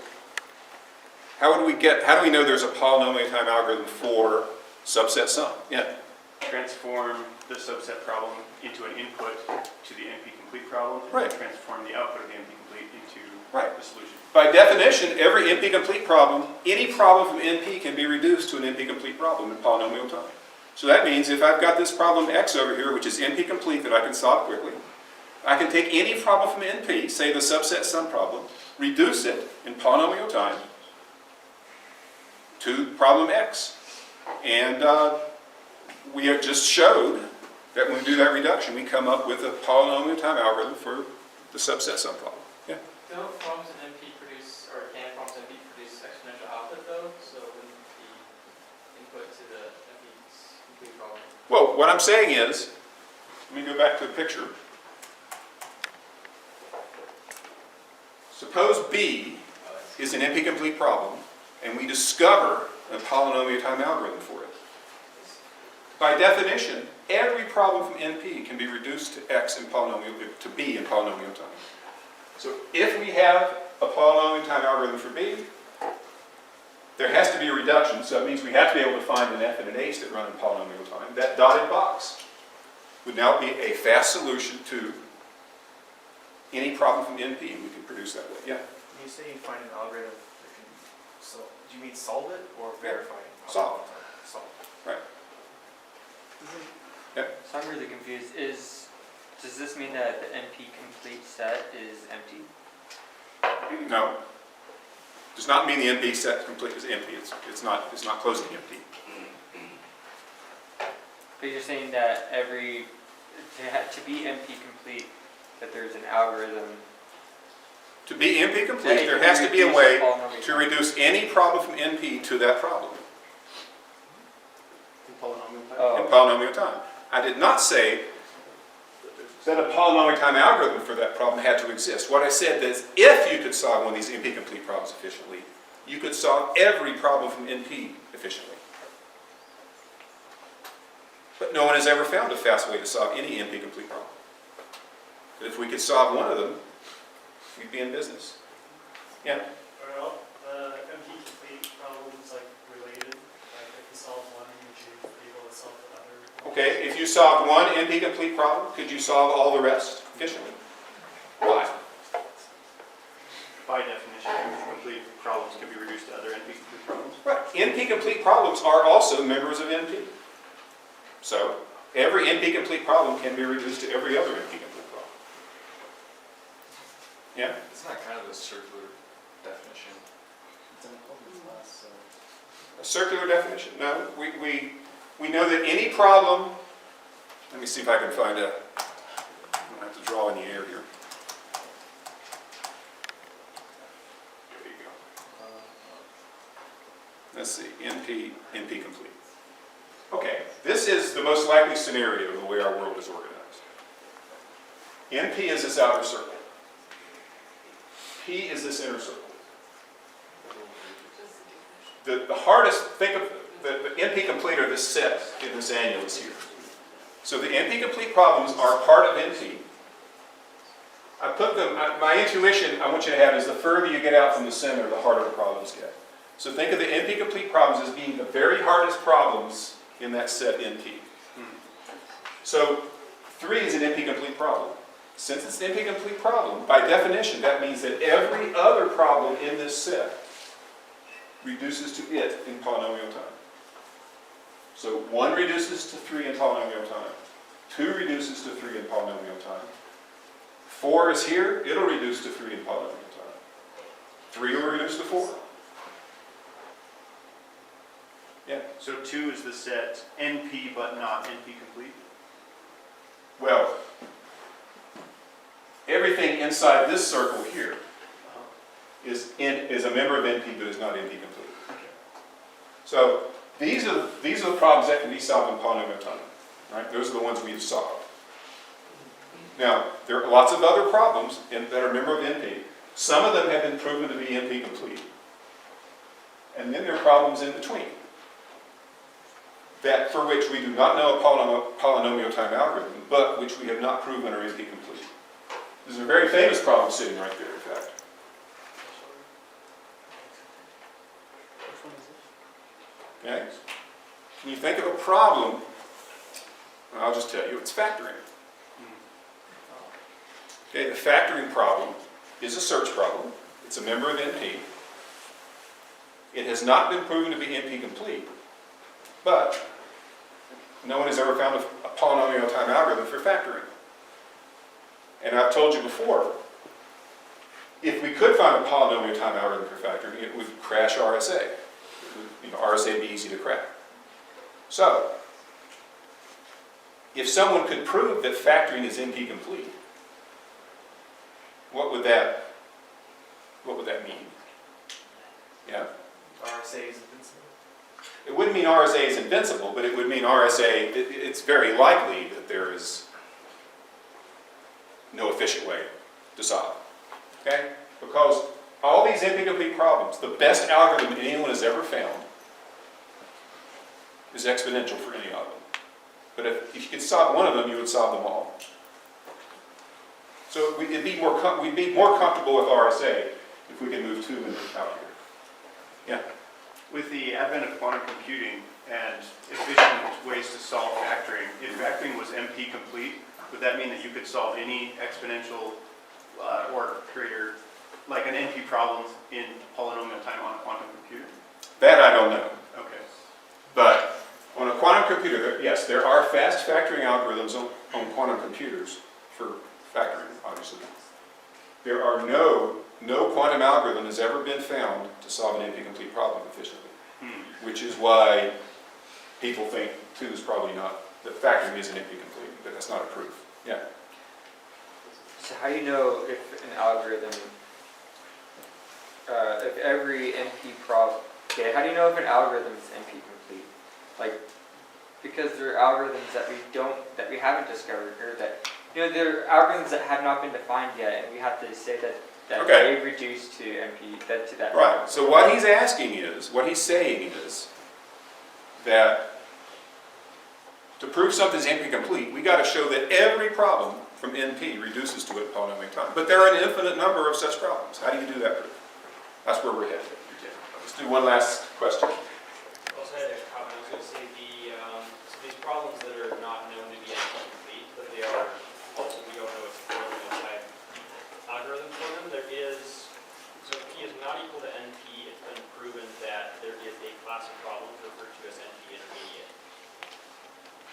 How do we know there's a polynomial time algorithm for subset sum? Yeah. Transform the subset problem into an input to the NP-complete problem, and Right. then transform the output of the NP-complete into Right. the solution. By definition, every NP-complete problem, any problem from NP can be reduced to an NP-complete problem in polynomial time. So that means if I've got this problem X over here, which is NP-complete that I can solve quickly, I can take any problem from NP, say the subset sum problem, reduce it in polynomial time to problem X. And we have just showed that when we do that reduction, we come up with a polynomial time algorithm for the subset sum problem. Yeah? Don't forms in NP produce, or can forms in NP produce exponential output though? So wouldn't the input to the NP-complete problem? Well, what I'm saying is, let me go back to the picture. Suppose B is an NP-complete problem, and we discover a polynomial time algorithm for it. By definition, every problem from NP can be reduced to to B in polynomial time. So if we have a polynomial time algorithm for B, there has to be a reduction, so that means we have to be able to find an F and an H that run in polynomial time. That dotted box would now be a fast solution to any problem from NP, and we can produce that way. Yeah? When you say you find an algorithm that can, so do you mean solve it or verify it? Solve. Solve. Right. So I'm really confused. Does this mean that the NP-complete set is empty? No. Does not mean the NP set complete is empty. It's not closing empty. But you're saying that to be NP-complete, that there's an algorithm. To be NP complete, there has to be a way to reduce any problem from NP to that problem in polynomial time. I did not say that a polynomial time algorithm for that problem had to exist. What I said is if you could solve one of these NP-complete problems efficiently, you could solve every problem from NP efficiently. But no one has ever found a fast way to solve any NP-complete problem. But if we could solve one of them, we'd be in business. Yeah? Well, the NP-complete problem is like related. Like if you solve one, would you be able to solve the other? Okay, if you solved one NP-complete problem, could you solve all the rest efficiently? Why? By definition, NP-complete problems can be reduced to other NP-complete problems. Right. NP-complete problems are also members of NP. So every NP-complete problem can be reduced to every other NP-complete problem. Yeah? Isn't that kind of a circular definition? It's an equivalence class, so. A circular definition? No. We know that any problem, let me see if I can find a, I don't have to draw in the air here. There you go. Let's see, NP-complete. Okay, this is the most likely scenario of the way our world is organized. NP is this outer circle. P is this inner circle. The hardest, think of the NP-complete are this set in this annulus here. So the NP-complete problems are part of NP. I put them, my intuition I want you to have is the further you get out from the center, the harder the problems get. So think of the NP-complete problems as being the very hardest problems in that set NP. So 3 is an NP-complete problem. Since it's an NP-complete problem, by definition, that means that every other problem in this set reduces to it in polynomial time. So 1 reduces to 3 in polynomial time. 2 reduces to 3 in polynomial time. 4 is here, it'll reduce to 3 in polynomial time. 3 will reduce to 4. Yeah. So 2 is the set NP but not NP complete? Well, everything inside this circle here is a member of NP but is not NP complete. So these are the problems that can be solved in polynomial time, right? Those are the ones we've solved. Now, there are lots of other problems that are a member of NP. Some of them have been proven to be NP complete. And then there are problems in between that for which we do not know a polynomial time algorithm, but which we have not proven are NP complete. There's a very famous problem sitting right there, in fact. Okay? Can you think of a problem? I'll just tell you, it's factoring. Okay, the factoring problem is a search problem. It's a member of NP. It has not been proven to be NP complete, but no one has ever found a polynomial time algorithm for factoring. And I've told you before, if we could find a polynomial time algorithm for factoring, it would crash RSA. RSA would be easy to crack. So, if someone could prove that factoring is NP complete, what would that mean? Yeah? RSA is invincible. It wouldn't mean RSA is invincible, but it would mean RSA, it's very likely that there is no efficient way to solve. Okay? Because all these NP-complete problems, the best algorithm anyone has ever found is exponential for any of them. But if you could solve one of them, you would solve them all. So we'd be more comfortable with RSA if we could move 2 out here. Yeah? With the advent of quantum computing and efficient ways to solve factoring, if factoring was NP complete, would that mean that you could solve any exponential or greater, like an NP problem in polynomial time on a quantum computer? That I don't know. Okay. But on a quantum computer, yes, there are fast factoring algorithms on quantum computers for factoring, obviously. There are no quantum algorithm has ever been found to solve an NP-complete problem efficiently, which is why people think 2 is probably not, that factoring is an NP-complete, but that's not a proof. Yeah? So how do you know if an algorithm, if every NP problem, okay, how do you know if an algorithm is NP complete? Like, because there are algorithms that we haven't discovered, or that, there are algorithms that have not been defined yet, and we have to say that Okay. they reduce to NP, to that. Right. So what he's saying is that to prove something's NP-complete, we got to show that every problem from NP reduces to a polynomial time. But there are an infinite number of such problems. How do you do that proof? That's where we're headed. Let's do one last question. I also had a comment. I was going to say so these problems that are not known to be NP-complete, but they are also, we don't know it's a polynomial type algorithm for them. There is, so P is not equal to NP. It's been proven that there is a class of problems referred to as NP intermediate.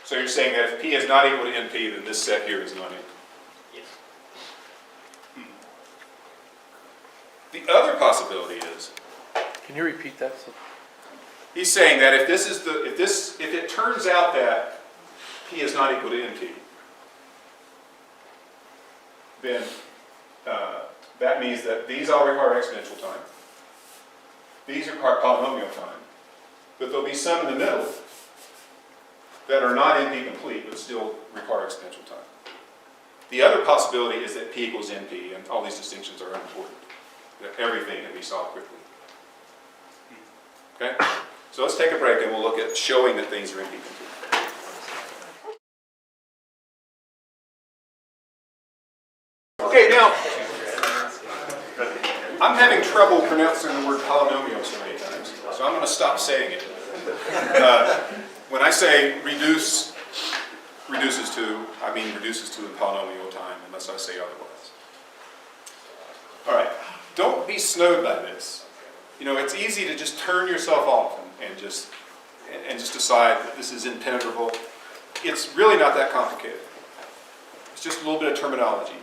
So you're saying that if P is not equal to NP, then this set here is not NP. Yes. The other possibility is, Can you repeat that? he's saying that if it turns out that P is not equal to NP, then that means that these all require exponential time. These require polynomial time. But there'll be some in the middle that are not NP-complete, but still require exponential time. The other possibility is that P equals NP, and all these distinctions are unimportant. That everything can be solved quickly. Okay? So let's take a break and we'll look at showing that things are NP-complete. Okay, now, I'm having trouble pronouncing the word polynomial so many times, so I'm going to stop saying it. When I say reduces to, I mean reduces to in polynomial time, unless I say otherwise. All right, don't be snowed by this. It's easy to just turn yourself off and just decide that this is impenetrable. It's really not that complicated. It's just a little bit of terminology.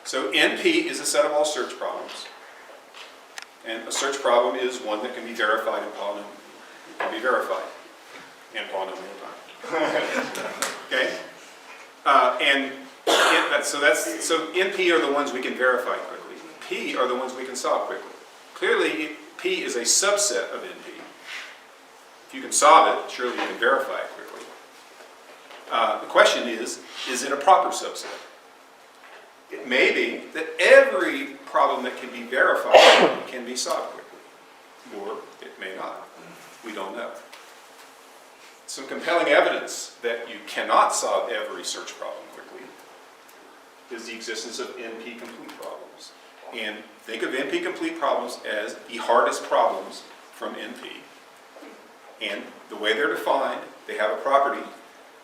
So NP is a set of all search problems. And a search problem is one that can be verified in polynomial. It can be verified. and polynomial time. Okay? So NP are the ones we can verify quickly. P are the ones we can solve quickly. Clearly, P is a subset of NP. If you can solve it, surely you can verify it quickly. The question is it a proper subset? It may be that every problem that can be verified can be solved quickly, or it may not. We don't know. Some compelling evidence that you cannot solve every search problem quickly is the existence of NP-complete problems. And think of NP-complete problems as the hardest problems from NP. And the way they're defined, they have a property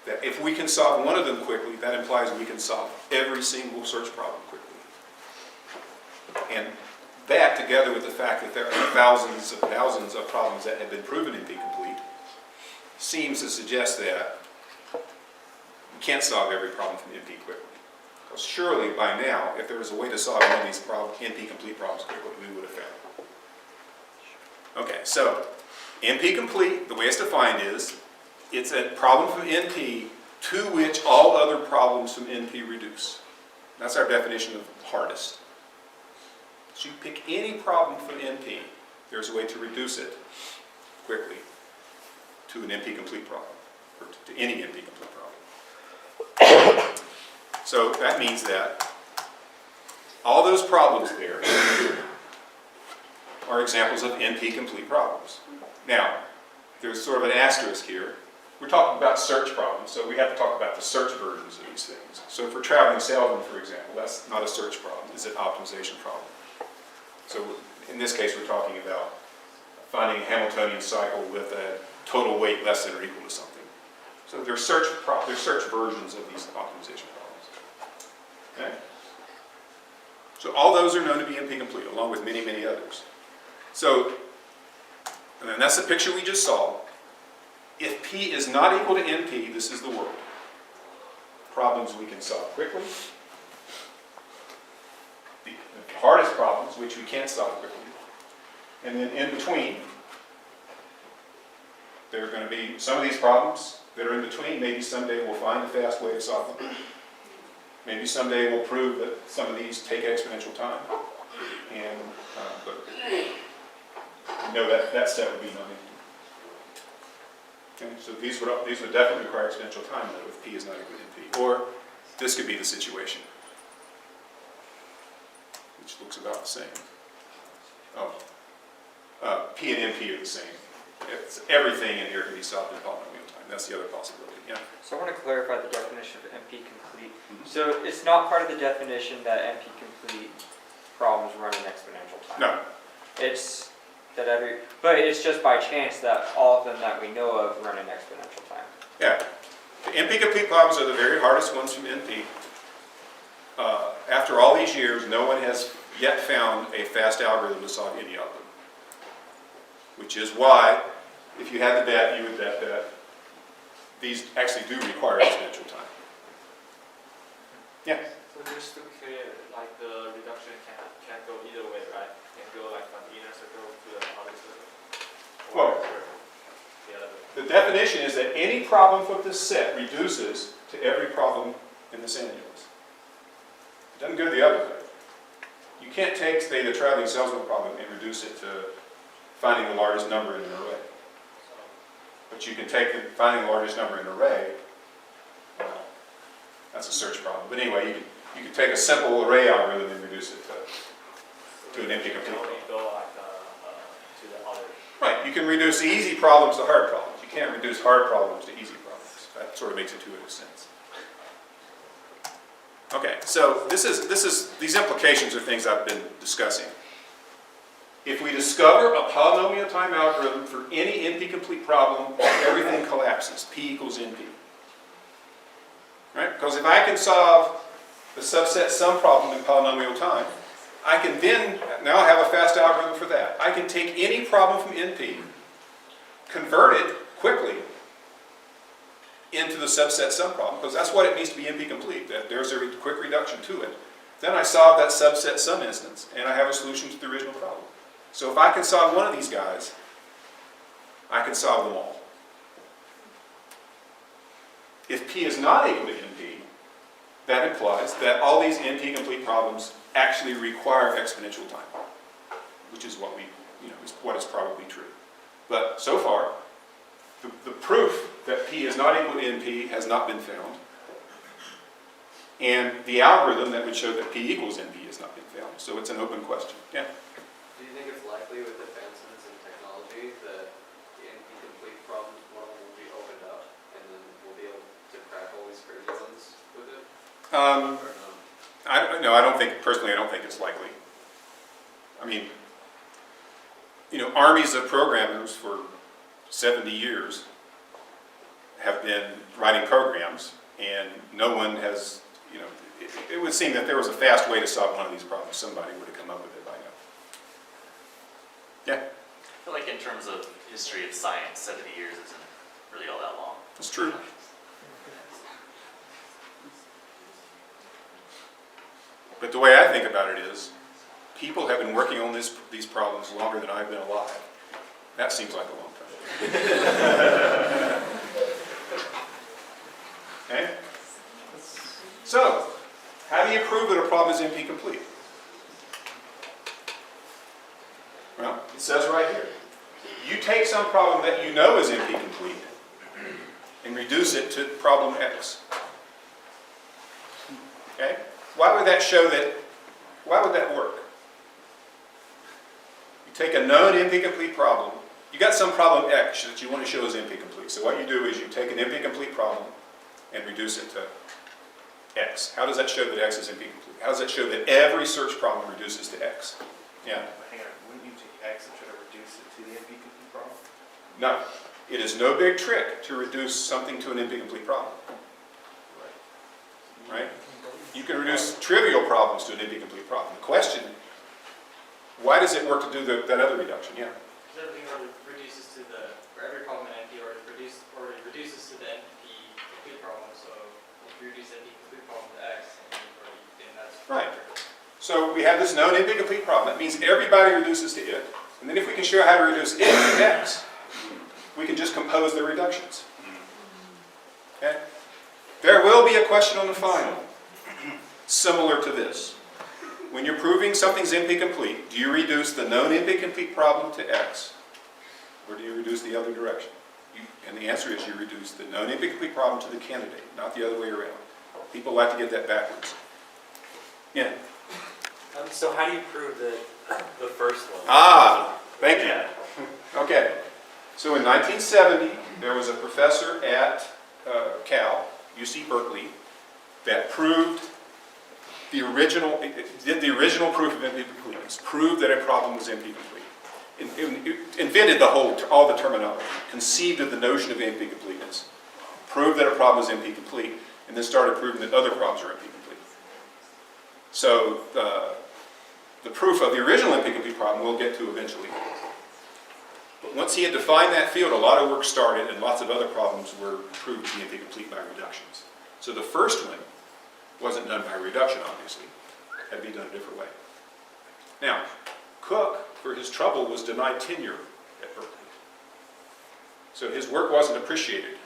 that if we can solve one of them quickly, that implies we can solve every single search problem quickly. And that, together with the fact that there are thousands of problems that have been proven NP-complete, seems to suggest that we can't solve every problem from NP quickly. Because surely by now, if there was a way to solve one of these NP-complete problems quickly, we would have found it. Okay, so NP-complete, the way it's defined is, it's a problem from NP to which all other problems from NP reduce. That's our definition of hardest. So you pick any problem from NP, there's a way to reduce it quickly to an NP-complete problem, or to any NP-complete problem. So that means that all those problems there are examples of NP-complete problems. Now, there's sort of an asterisk here. We're talking about search problems, so we have to talk about the search versions of these things. So for traveling salesman, for example, that's not a search problem, it's an optimization problem. So in this case, we're talking about finding a Hamiltonian cycle with a total weight less than or equal to something. So there's search versions of these optimization problems. Okay? So all those are known to be NP-complete, along with many, many others. So, and then that's the picture we just saw. If P is not equal to NP, this is the world. Problems we can solve quickly. The hardest problems, which we can't solve quickly. And then in between, there are going to be some of these problems that are in between. Maybe someday we'll find a fast way to solve them. Maybe someday we'll prove that some of these take exponential time. And, but you know that step would be non-empty. Okay, so these would definitely require exponential time, though, if P is not equal to NP. Or this could be the situation, which looks about the same. Oh, P and NP are the same. Everything in here can be solved in polynomial time. That's the other possibility. Yeah. So I want to clarify the definition of NP-complete. So it's not part of the definition that NP-complete problems run in exponential time. No. It's that but it's just by chance that all of them that we know of run in exponential time. Yeah. The NP-complete problems are the very hardest ones from NP. After all these years, no one has yet found a fast algorithm to solve any of them. Which is why, if you had the bet, you would bet that these actually do require exponential time. Yeah? So just to be clear, like the reduction can't go either way, right? It can go like from the inner circle to the outer circle. Well, the definition is that any problem from this set reduces to every problem in this annulus. It doesn't go the other way. You can't take, say, the traveling salesman problem and reduce it to finding the largest number in an array. But you can take finding the largest number in an array, well, that's a search problem. But anyway, you can take a simple array algorithm and reduce it to an NP-complete problem. Go like to the other. Right, you can reduce easy problems to hard problems. You can't reduce hard problems to easy problems. That sort of makes intuitive sense. Okay, so these implications are things I've been discussing. If we discover a polynomial time algorithm for any NP-complete problem, everything collapses. P equals NP. Right? Because if I can solve the subset sum problem in polynomial time, I can then now have a fast algorithm for that. I can take any problem from NP, convert it quickly into the subset sum problem, because that's what it means to be NP-complete, that there's a quick reduction to it. Then I solve that subset sum instance, and I have a solution to the original problem. So if I can solve one of these guys, I can solve them all. If P is not equal to NP, that implies that all these NP-complete problems actually require exponential time, which is what is what is probably true. But so far, the proof that P is not equal to NP has not been found. And the algorithm that would show that P equals NP has not been found. So it's an open question. Yeah? Do you think it's likely with advancements in technology that the NP-complete problems, one of them will be opened up and then we'll be able to crack all these crazy ones with it? Or no? I don't think, personally, I don't think it's likely. I mean, armies of programmers for 70 years have been writing programs, and no one has, it would seem that there was a fast way to solve one of these problems. Somebody would have come up with it by now. Yeah? I feel like in terms of history of science, 70 years isn't really all that long. That's true. But the way I think about it is, people have been working on these problems longer than I've been alive. That seems like a long time. Okay? So, how do you prove that a problem is NP-complete? Well, it says right here. You take some problem that you know is NP-complete and reduce it to problem X. Okay? Why would that show that? Why would that work? You take a known NP-complete problem. You got some problem X that you want to show is NP-complete. So what you do is you take an NP-complete problem and reduce it to X. How does that show that X is NP-complete? How does that show that every search problem reduces to X? Yeah? Hang on, wouldn't you take X and try to reduce it to the NP-complete problem? No. It is no big trick to reduce something to an NP-complete problem. Right? You can reduce trivial problems to an NP-complete problem. The question, why does it work to do that other reduction? Yeah? Because everything already reduces to for every problem in NP already reduces to the NP-complete problem. So if you reduce the NP-complete problem to X, then that's right. So we have this known NP-complete problem. That means everybody reduces to it. And then if we can show how to reduce it to X, we can just compose the reductions. Okay? There will be a question on the final, similar to this. When you're proving something's NP-complete, do you reduce the known NP-complete problem to X? Or do you reduce the other direction? And the answer is you reduce the known NP-complete problem to the candidate, not the other way around. People like to get that backwards. Yeah? So how do you prove the first one? Ah, thank you. Okay. So in 1970, there was a professor at Cal, UC Berkeley, that proved did the original proof of NP-completeness, proved that a problem was NP-complete. Invented all the terminology, conceived of the notion of NP-completeness, proved that a problem was NP-complete, and then started proving that other problems are NP-complete. So the proof of the original NP-complete problem we'll get to eventually. But once he had defined that field, a lot of work started, and lots of other problems were proved to be NP-complete by reductions. So the first one wasn't done by reduction, obviously. It had to be done a different way. Now, Cook, for his trouble, was denied tenure at Berkeley. So his work wasn't appreciated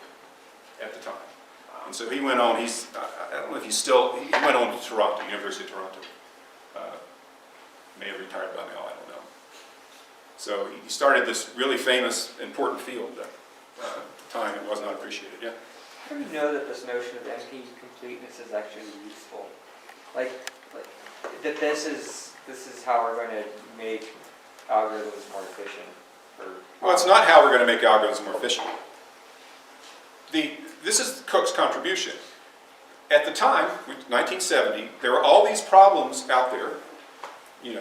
at the time. And so he went on, I don't know if he went on to Toronto, University of Toronto. May have retired by now, I don't know. So he started this really famous, important field that at the time it was not appreciated. Yeah? How do you know that this notion of NP-completeness is actually useful? Like that this is how we're going to make algorithms more efficient? Well, it's not how we're going to make algorithms more efficient. This is Cook's contribution. At the time, 1970, there were all these problems out there,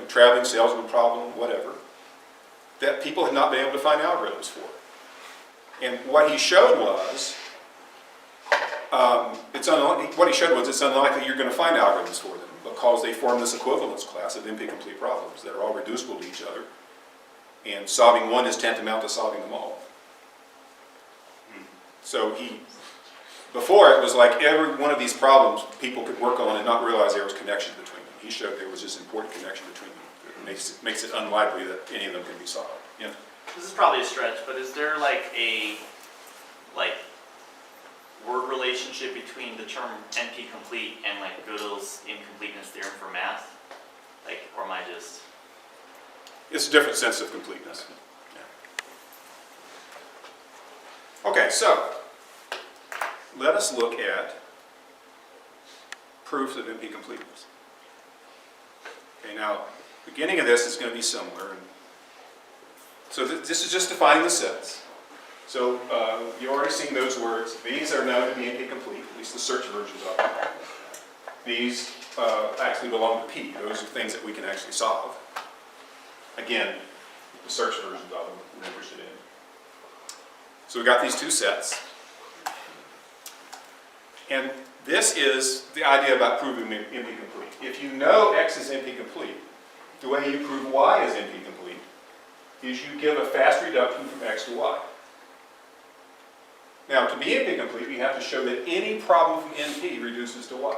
traveling salesman problem, whatever, that people had not been able to find algorithms for. And what he showed was, it's unlikely you're going to find algorithms for them because they form this equivalence class of NP-complete problems that are all reducible to each other, and solving one is tantamount to solving them all. So before it was like every one of these problems people could work on and not realize there was connection between them. He showed there was this important connection between them that makes it unlikely that any of them can be solved. Yeah. This is probably a stretch, but is there word relationship between the term NP-complete and like Gödel's incompleteness theorem for math? Like, or am I just... It's a different sense of completeness. Yeah. Okay, so let us look at proofs of NP-completeness. Okay, now, beginning of this is going to be similar. So this is just defining the sets. So you've already seen those words. These are known to be NP-complete, at least the search versions of them. These actually belong to P. Those are things that we can actually solve. Again, the search versions of them we're interested in. So we've got these two sets. And this is the idea about proving NP-complete. If you know X is NP-complete, the way you prove Y is NP-complete is you give a fast reduction from X to Y. Now, to be NP-complete, we have to show that any problem from NP reduces to Y.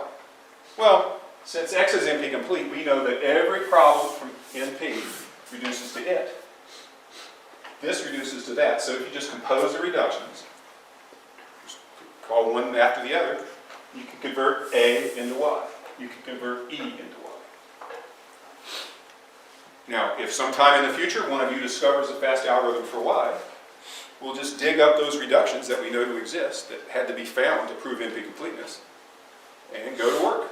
Well, since X is NP-complete, we know that every problem from NP reduces to it. This reduces to that. So if you just compose the reductions, just call one after the other, you can convert A into Y. You can convert E into Y. Now, if sometime in the future one of you discovers a fast algorithm for Y, we'll just dig up those reductions that we know to exist that had to be found to prove NP-completeness and go to work,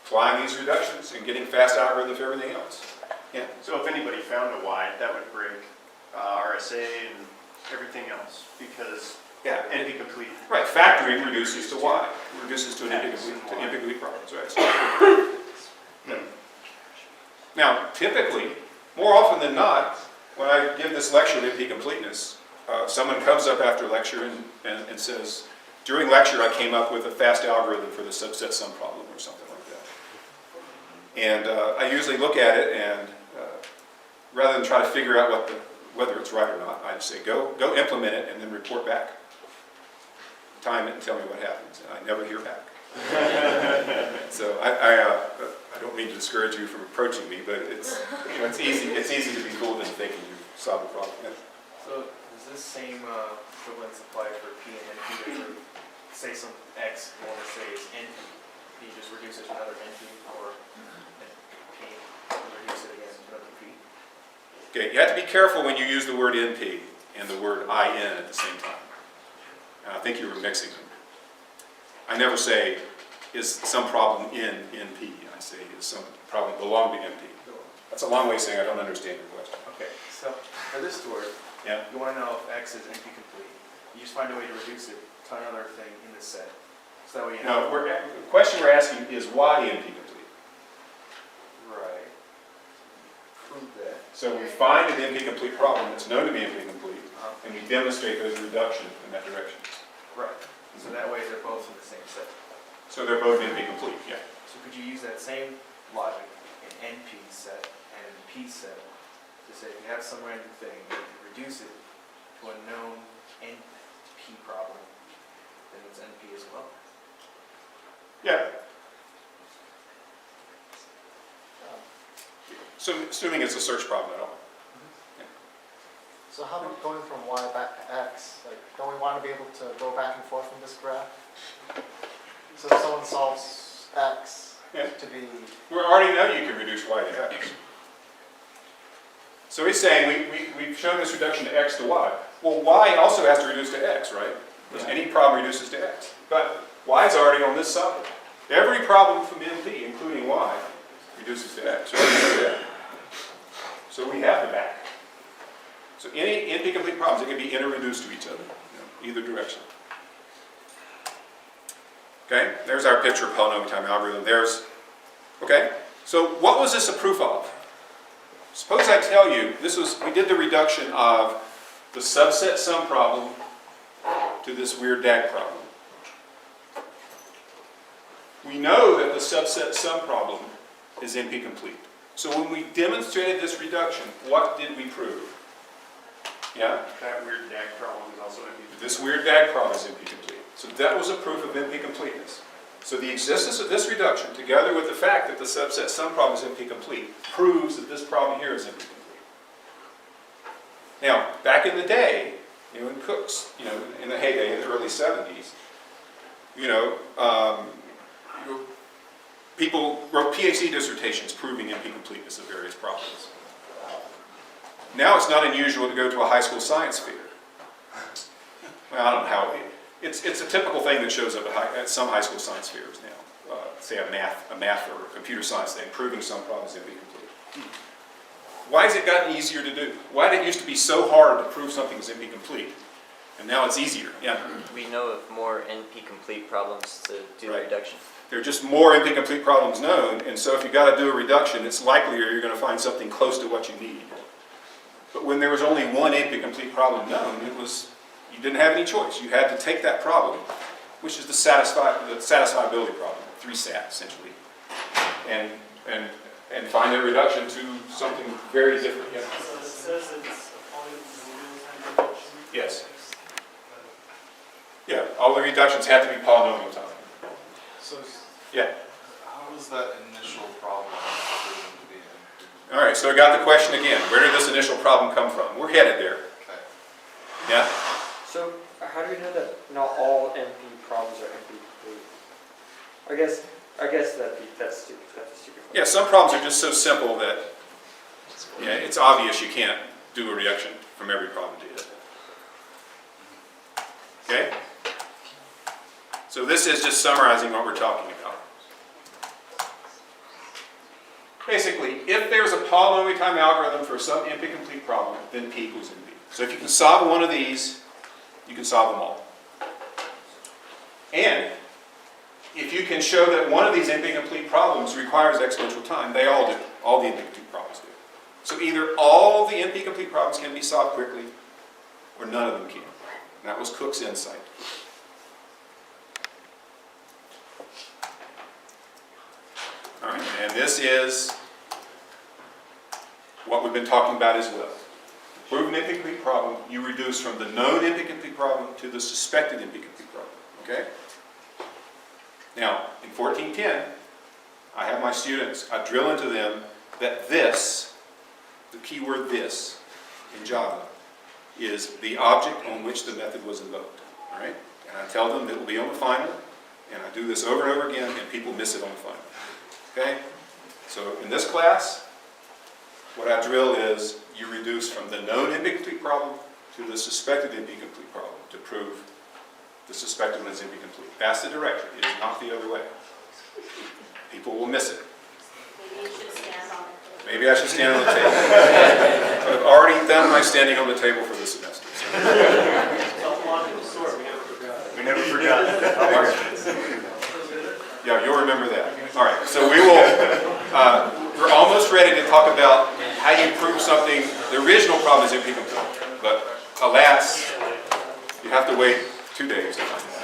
applying these reductions and getting fast algorithms for everything else. Yeah. So if anybody found a Y, that would break RSA and everything else because NP-complete. Right, factoring reduces to Y, reduces to an NP-complete problems, right? So, now, typically, more often than not, when I give this lecture on NP-completeness, someone comes up after lecture and says, during lecture I came up with a fast algorithm for the subset sum problem or something like that. And I usually look at it and rather than try to figure out whether it's right or not, I just say, go implement it and then report back. Time it and tell me what happens. And I never hear back. So I don't mean to discourage you from approaching me, but it's easy to be fooled into thinking you solved the problem. Yeah. So does this same equivalence apply for P and NP? That say some X, you want to say it's NP, you just reduce it to another NP, or P, and reduce it again to another P? Okay, you have to be careful when you use the word NP and the word IN at the same time. I think you were mixing them. I never say, is some problem in NP? I say, is some problem belong to NP? That's a long way of saying I don't understand your question. Okay, so for this word, you want to know if X is NP-complete. You just find a way to reduce it to another thing in this set. So that way you know. No, the question we're asking is why NP-complete? Right. Prove that. So we find an NP-complete problem that's known to be NP-complete, and we demonstrate there's a reduction in that direction. Right. So that way they're both in the same set. So they're both NP-complete, yeah. So could you use that same logic in NP set and P set to say if you have some random thing, you can reduce it to a known NP problem, then it's NP as well? Yeah. So assuming it's a search problem at all. So how about going from Y back to X? Like, don't we want to be able to go back and forth in this graph? So if someone solves X to be... We already know you can reduce Y to X. So he's saying we've shown this reduction to X to Y. Well, Y also has to reduce to X, right? Because any problem reduces to X. But Y is already on this side. Every problem from NP, including Y, reduces to X. Right? So we have the back. So any NP-complete problems, it can be inter-reduced to each other, either direction. Okay, there's our picture of polynomial time algorithm. Okay, so what was this a proof of? Suppose I tell you, we did the reduction of the subset sum problem to this weird DAG problem. We know that the subset sum problem is NP-complete. So when we demonstrated this reduction, what did we prove? Yeah? That weird DAG problem is also NP-complete. This weird DAG problem is NP-complete. So that was a proof of NP-completeness. So the existence of this reduction, together with the fact that the subset sum problem is NP-complete, proves that this problem here is NP-complete. Now, back in the day, in Cook's, in the heyday, in the early 70s, You know, people wrote PhD dissertations proving NP-completeness of various problems. Now it's not unusual to go to a high school science fair. Well, I don't know how, it's a typical thing that shows up at some high school science fairs now. Say a math or a computer science thing, proving some problems NP-complete. Why has it gotten easier to do? Why did it used to be so hard to prove something is NP-complete? And now it's easier. Yeah. We know of more NP-complete problems to do Right. reduction. There are just more NP-complete problems known, and so if you've got to do a reduction, it's likelier you're going to find something close to what you need. But when there was only one NP-complete problem known, you didn't have any choice. You had to take that problem, which is the satisfiability problem, 3-SAT essentially, and find a reduction to something very different. Yeah. So it says it's a polynomial time reduction. Yes. Yeah, all the reductions have to be polynomial time. So, Yeah. how does that initial problem proven to be in? All right, so I got the question again. Where did this initial problem come from? We're headed there. Okay. Yeah? So how do we know that not all NP problems are NP complete? I guess that's stupid. That's a stupid question. Yeah, some problems are just so simple that it's obvious you can't do a reduction from every problem to it. Okay? So this is just summarizing what we're talking about. Basically, if there's a polynomial time algorithm for some NP-complete problem, then P equals NP. So if you can solve one of these, you can solve them all. And if you can show that one of these NP-complete problems requires exponential time, they all do. All the NP-complete problems do. So either all the NP-complete problems can be solved quickly, or none of them can. And that was Cook's insight. All right, and this is what we've been talking about as well. Prove an NP-complete problem, you reduce from the known NP-complete problem to the suspected NP-complete problem. Okay? Now, in 1410, I have my students, I drill into them that this, the keyword this, in Java, is the object on which the method was invoked. All right? And I tell them that it will be on the final, and I do this over and over again, and people miss it on the final. Okay? So in this class, what I drill is you reduce from the known NP-complete problem to the suspected NP-complete problem to prove the suspected one is NP-complete. That's the direction. It is not the other way. People will miss it. Maybe you should stand on it. Maybe I should stand on the table. But I've already done my standing on the table for this semester. We never forgot. Yeah, you'll remember that. All right, so we will, we're almost ready to talk about how you prove something. The original problem is NP-complete, but alas, you have to wait 2 days to find out.